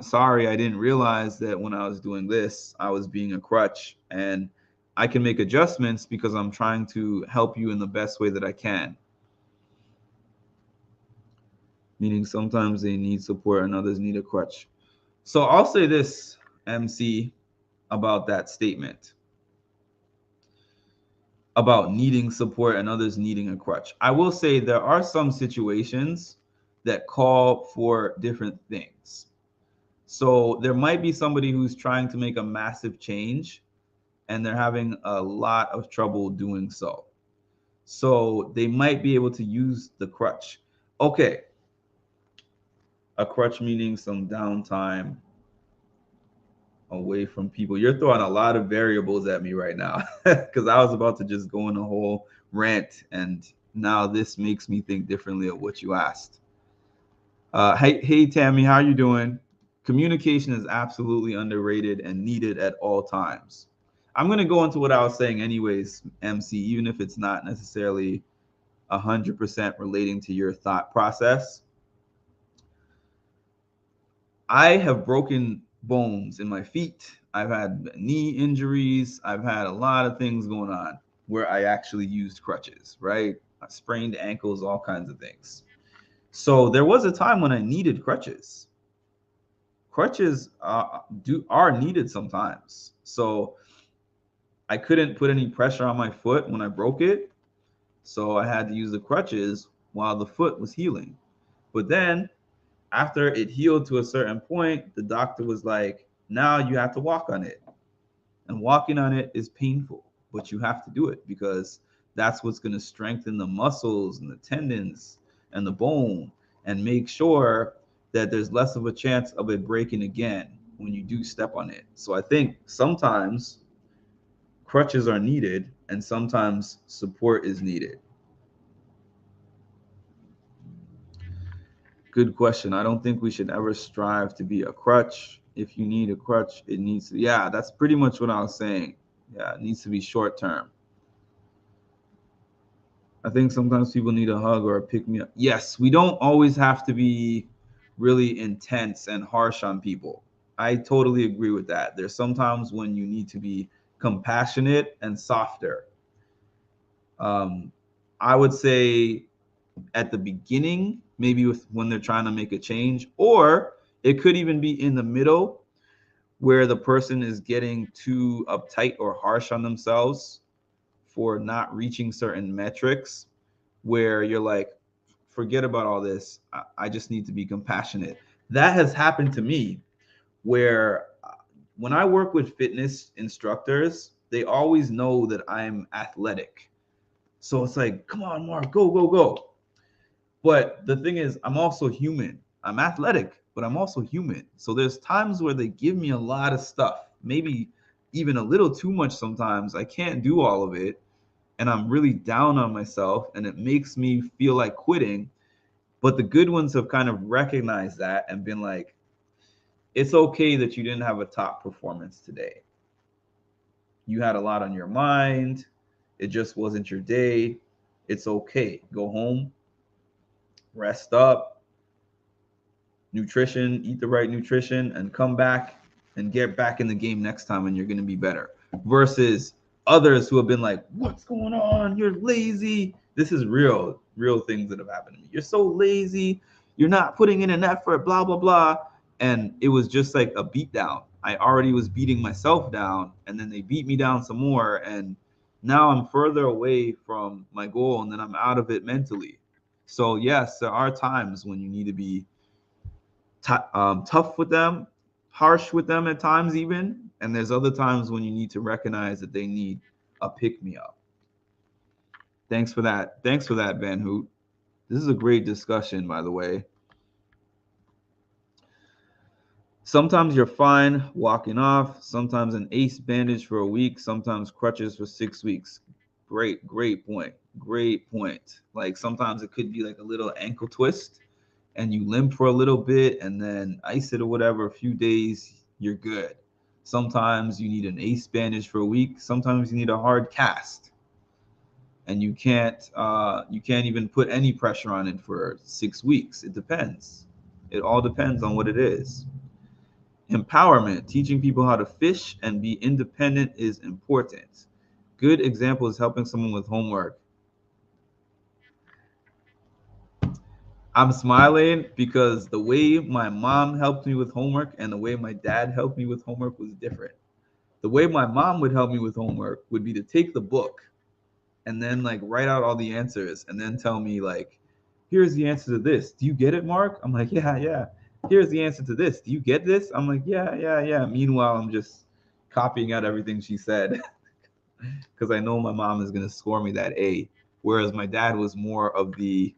sorry, I didn't realize that when I was doing this, I was being a crutch, and I can make adjustments because I'm trying to help you in the best way that I can. Meaning sometimes they need support and others need a crutch. So I'll say this, MC, about that statement about needing support and others needing a crutch. I will say there are some situations that call for different things. So there might be somebody who's trying to make a massive change and they're having a lot of trouble doing so. So they might be able to use the crutch. Okay. A crutch meaning some downtime away from people. You're throwing a lot of variables at me right now, because I was about to just go in a whole rant, and now this makes me think differently of what you asked. Hey, Tammy, how you doing? Communication is absolutely underrated and needed at all times. I'm going to go into what I was saying anyways, MC, even if it's not necessarily 100% relating to your thought process. I have broken bones in my feet. I've had knee injuries. I've had a lot of things going on where I actually used crutches, right? I sprained ankles, all kinds of things. So there was a time when I needed crutches. Crutches are needed sometimes. So I couldn't put any pressure on my foot when I broke it. So I had to use the crutches while the foot was healing. But then after it healed to a certain point, the doctor was like, now you have to walk on it. And walking on it is painful, but you have to do it because that's what's going to strengthen the muscles and the tendons and the bone and make sure that there's less of a chance of it breaking again when you do step on it. So I think sometimes crutches are needed and sometimes support is needed. Good question. I don't think we should ever strive to be a crutch. If you need a crutch, it needs to, yeah, that's pretty much what I was saying. Yeah, it needs to be short term. I think sometimes people need a hug or a pick me up. Yes, we don't always have to be really intense and harsh on people. I totally agree with that. There's sometimes when you need to be compassionate and softer. I would say at the beginning, maybe when they're trying to make a change, or it could even be in the middle where the person is getting too uptight or harsh on themselves for not reaching certain metrics, where you're like, forget about all this. I just need to be compassionate. That has happened to me where when I work with fitness instructors, they always know that I'm athletic. So it's like, come on, Mark, go, go, go. But the thing is, I'm also human. I'm athletic, but I'm also human. So there's times where they give me a lot of stuff, maybe even a little too much sometimes. I can't do all of it. And I'm really down on myself, and it makes me feel like quitting. But the good ones have kind of recognized that and been like, it's okay that you didn't have a top performance today. You had a lot on your mind. It just wasn't your day. It's okay. Go home, rest up, nutrition, eat the right nutrition, and come back and get back in the game next time, and you're going to be better. Versus others who have been like, what's going on? You're lazy. This is real things that have happened to me. You're so lazy. You're not putting in an effort, blah, blah, blah. And it was just like a beat down. I already was beating myself down, and then they beat me down some more. And now I'm further away from my goal, and then I'm out of it mentally. So yes, there are times when you need to be tough with them, harsh with them at times even, and there's other times when you need to recognize that they need a pick me up. Thanks for that. Thanks for that, Van Hoot. This is a great discussion, by the way. Sometimes you're fine walking off, sometimes an ACE bandage for a week, sometimes crutches for 6 weeks. Great point. Great point. Like sometimes it could be like a little ankle twist and you limp for a little bit and then ice it or whatever, a few days, you're good. Sometimes you need an ACE bandage for a week. Sometimes you need a hard cast. And you can't even put any pressure on it for 6 weeks. It depends. It all depends on what it is. Empowerment, teaching people how to fish and be independent is important. Good example is helping someone with homework. I'm smiling because the way my mom helped me with homework and the way my dad helped me with homework was different. The way my mom would help me with homework would be to take the book and then like write out all the answers and then tell me like, here's the answer to this. Do you get it, Mark? I'm like, yeah. Here's the answer to this. Do you get this? I'm like, yeah. Meanwhile, I'm just copying out everything she said because I know my mom is going to score me that A. Whereas my dad was more of the,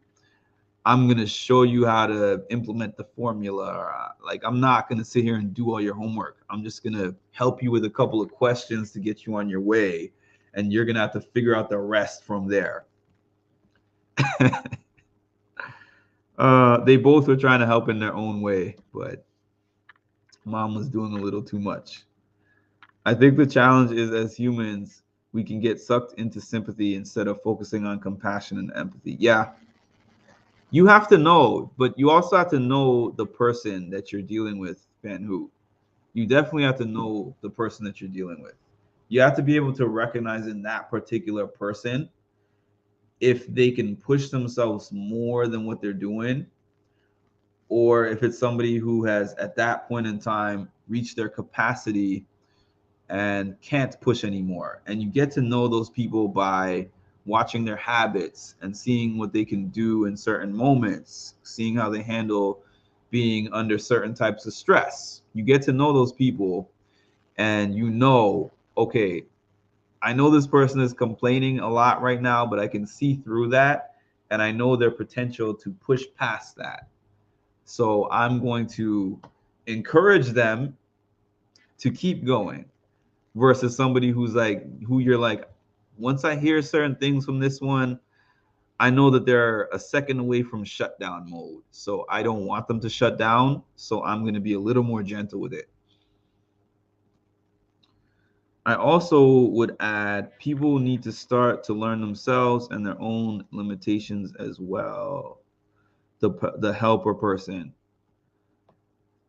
I'm going to show you how to implement the formula. Or, like, I'm not going to sit here and do all your homework. I'm just going to help you with a couple of questions to get you on your way. And you're going to have to figure out the rest from there. They both were trying to help in their own way, but mom was doing a little too much. I think the challenge is as humans, we can get sucked into sympathy instead of focusing on compassion and empathy. Yeah. You have to know, but you also have to know the person that you're dealing with, Van Hoot. You definitely have to know the person that you're dealing with. You have to be able to recognize in that particular person if they can push themselves more than what they're doing, or if it's somebody who has at that point in time reached their capacity and can't push anymore. And you get to know those people by watching their habits and seeing what they can do in certain moments, seeing how they handle being under certain types of stress. You get to know those people and you know, okay, I know this person is complaining a lot right now, but I can see through that and I know their potential to push past that. So I'm going to encourage them to keep going versus somebody who's like, who you're like, once I hear certain things from this one, I know that they're a second away from shutdown mode. So I don't want them to shut down. So I'm going to be a little more gentle with it. I also would add people need to start to learn themselves and their own limitations as well. The helper person.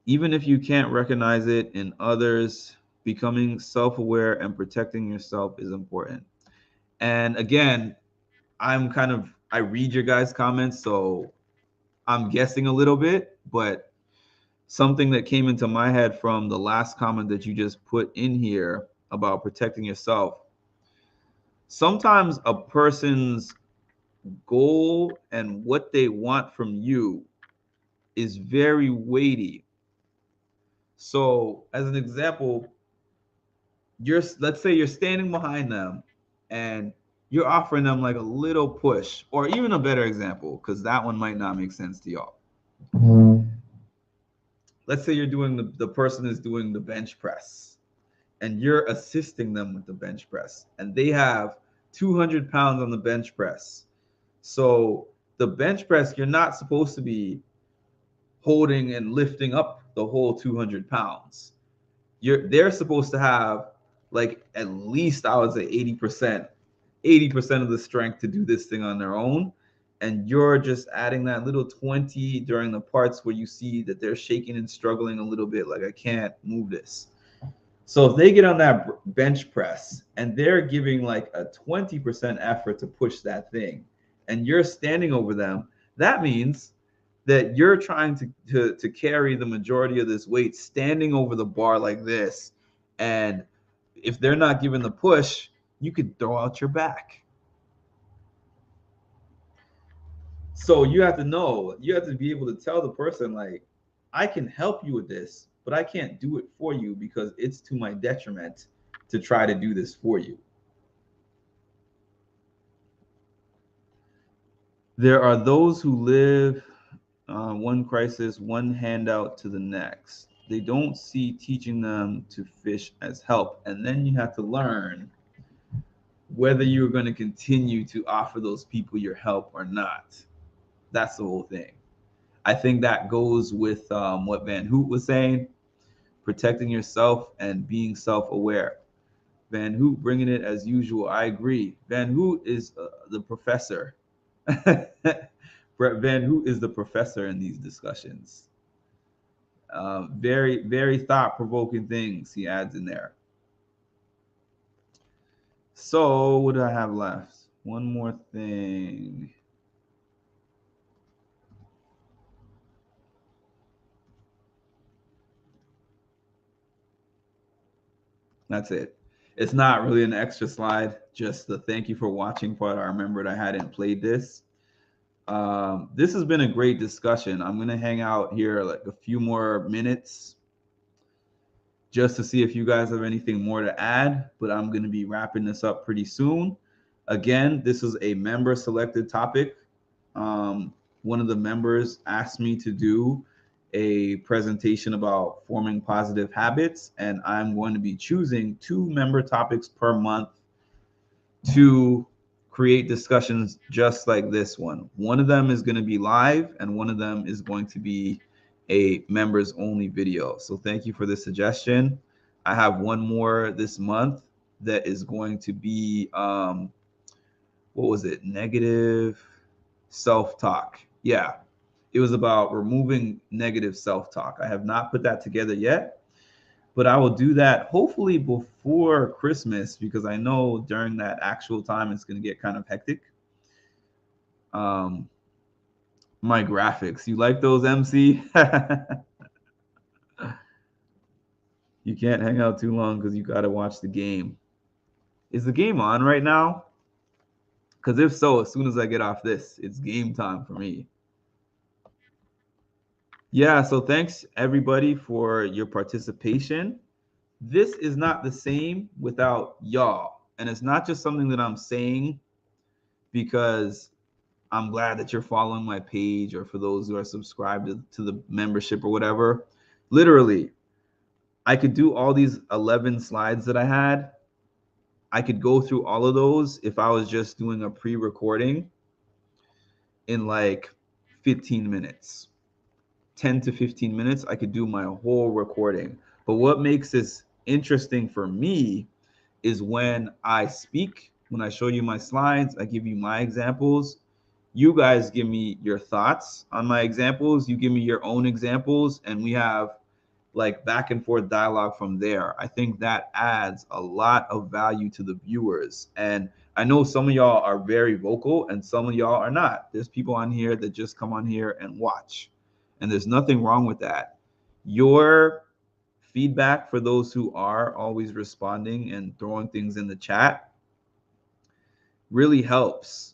Even if you can't recognize it in others, becoming self-aware and protecting yourself is important. And again, I read your guys' comments, so I'm guessing a little bit, but something that came into my head from the last comment that you just put in here about protecting yourself. Sometimes a person's goal and what they want from you is very weighty. So, as an example, let's say you're standing behind them and you're offering them like a little push, or even a better example, because that one might not make sense to y'all. Let's say you're doing the person is doing the bench press and you're assisting them with the bench press and they have 200 pounds on the bench press. So the bench press, you're not supposed to be holding and lifting up the whole 200 pounds. They're supposed to have like at least, I would say 80% of the strength to do this thing on their own. And you're just adding that little 20 during the parts where you see that they're shaking and struggling a little bit, like I can't move this. So if they get on that bench press and they're giving like a 20% effort to push that thing and you're standing over them, that means that you're trying to carry the majority of this weight standing over the bar like this. And if they're not giving the push, you could throw out your back. So you have to know, you have to be able to tell the person, like, I can help you with this, but I can't do it for you because it's to my detriment to try to do this for you. There are those who live one crisis, one handout to the next. They don't see teaching them to fish as help. And then you have to learn whether you're going to continue to offer those people your help or not. That's the whole thing. I think that goes with what Van Hoot was saying, protecting yourself and being self-aware. Van Hoot bringing it as usual. I agree. Van Hoot is the professor. Van Hoot is the professor in these discussions. Very, very thought-provoking things he adds in there. So what do I have left? One more thing. That's it. It's not really an extra slide, just the thank you for watching part. I remembered I hadn't played this. This has been a great discussion. I'm going to hang out here like a few more minutes just to see if you guys have anything more to add, but I'm going to be wrapping this up pretty soon. Again, this is a member selected topic. One of the members asked me to do a presentation about forming positive habits, and I'm going to be choosing 2 member topics per month to create discussions just like this one. One of them is going to be live and one of them is going to be a members only video. So thank you for the suggestion. I have one more this month that is going to be what was it? Negative self-talk. Yeah. It was about removing negative self-talk. I have not put that together yet, but I will do that hopefully before Christmas because I know during that actual time it's going to get kind of hectic. My graphics, you like those, MC? You can't hang out too long because you got to watch the game. Is the game on right now? Because if so, as soon as I get off this, it's game time for me. Yeah, so thanks everybody for your participation. This is not the same without y'all. And it's not just something that I'm saying because I'm glad that you're following my page, or for those who are subscribed to the membership or whatever. Literally, I could do all these 11 slides that I had. I could go through all of those if I was just doing a pre-recording in like 15 minutes. 10 to 15 minutes, I could do my whole recording. But what makes this interesting for me is when I speak, when I show you my slides, I give you my examples. You guys give me your thoughts on my examples. You give me your own examples, and we have like back and forth dialogue from there. I think that adds a lot of value to the viewers. And I know some of y'all are very vocal and some of y'all are not. There's people on here that just come on here and watch. And there's nothing wrong with that. Your feedback, for those who are always responding and throwing things in the chat, really helps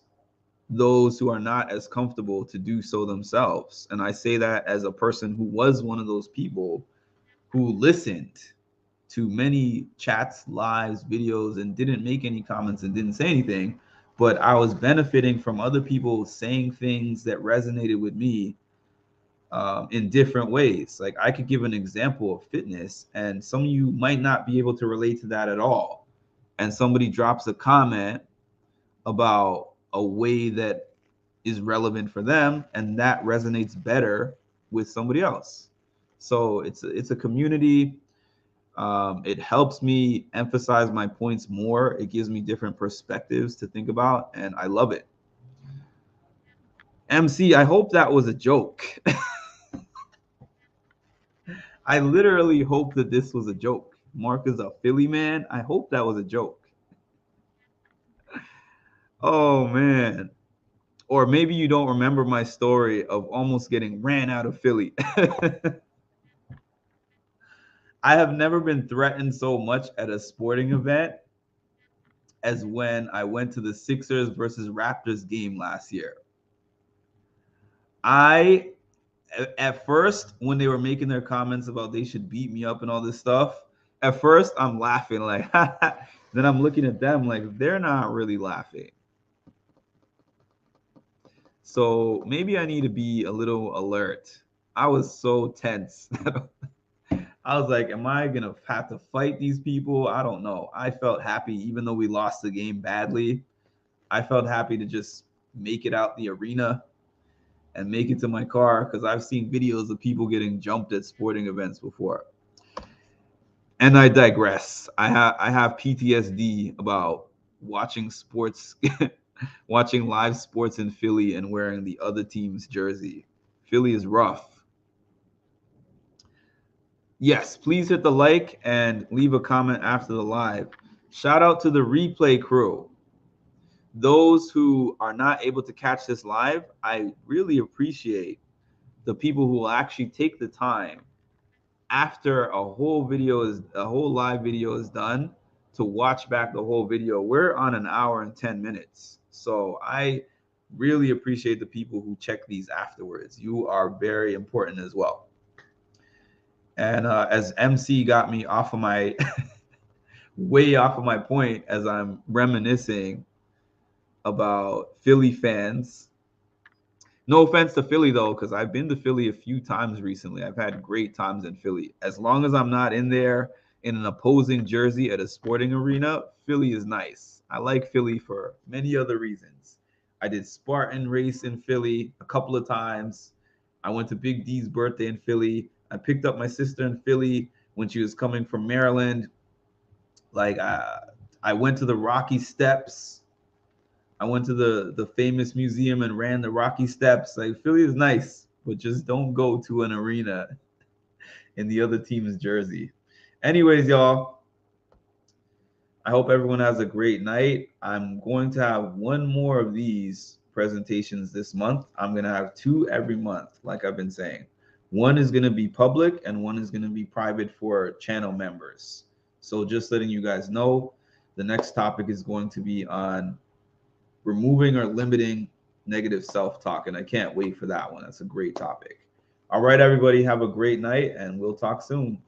those who are not as comfortable to do so themselves. And I say that as a person who was one of those people who listened to many chats, lives, videos, and didn't make any comments and didn't say anything. But I was benefiting from other people saying things that resonated with me in different ways. Like I could give an example of fitness, and some of you might not be able to relate to that at all. And somebody drops a comment about a way that is relevant for them, and that resonates better with somebody else. So it's a community. It helps me emphasize my points more. It gives me different perspectives to think about, and I love it. MC, I hope that was a joke. I literally hope that this was a joke. Mark is a Philly man. I hope that was a joke. Oh, man. Or maybe you don't remember my story of almost getting ran out of Philly. I have never been threatened so much at a sporting event as when I went to the Sixers versus Raptors game last year. At first, when they were making their comments about they should beat me up and all this stuff, at first I'm laughing like, then I'm looking at them like they're not really laughing. So maybe I need to be a little alert. I was so tense. I was like, am I going to have to fight these people? I don't know. I felt happy, even though we lost the game badly. I felt happy to just make it out the arena and make it to my car, because I've seen videos of people getting jumped at sporting events before. And I digress. I have PTSD about watching sports, watching live sports in Philly and wearing the other team's jersey. Philly is rough. Yes, please hit the like and leave a comment after the live. Shout out to the replay crew. Those who are not able to catch this live, I really appreciate the people who will actually take the time after a whole live video is done to watch back the whole video. We're on an hour and 10 minutes. So I really appreciate the people who check these afterwards. You are very important as well. And as MC got me off of my way off of my point as I'm reminiscing about Philly fans. No offense to Philly, though, because I've been to Philly a few times recently. I've had great times in Philly. As long as I'm not in there in an opposing jersey at a sporting arena, Philly is nice. I like Philly for many other reasons. I did Spartan race in Philly a couple of times. I went to Big D's birthday in Philly. I picked up my sister in Philly when she was coming from Maryland. Like I went to the Rocky Steps. I went to the famous museum and ran the Rocky Steps. Like Philly is nice, but just don't go to an arena in the other team's jersey. Anyways, y'all, I hope everyone has a great night. I'm going to have one more of these presentations this month. I'm going to have 2 every month, like I've been saying. One is going to be public and one is going to be private for channel members. So just letting you guys know, the next topic is going to be on removing or limiting negative self-talk, and I can't wait for that one. That's a great topic. All right, everybody, have a great night, and we'll talk soon.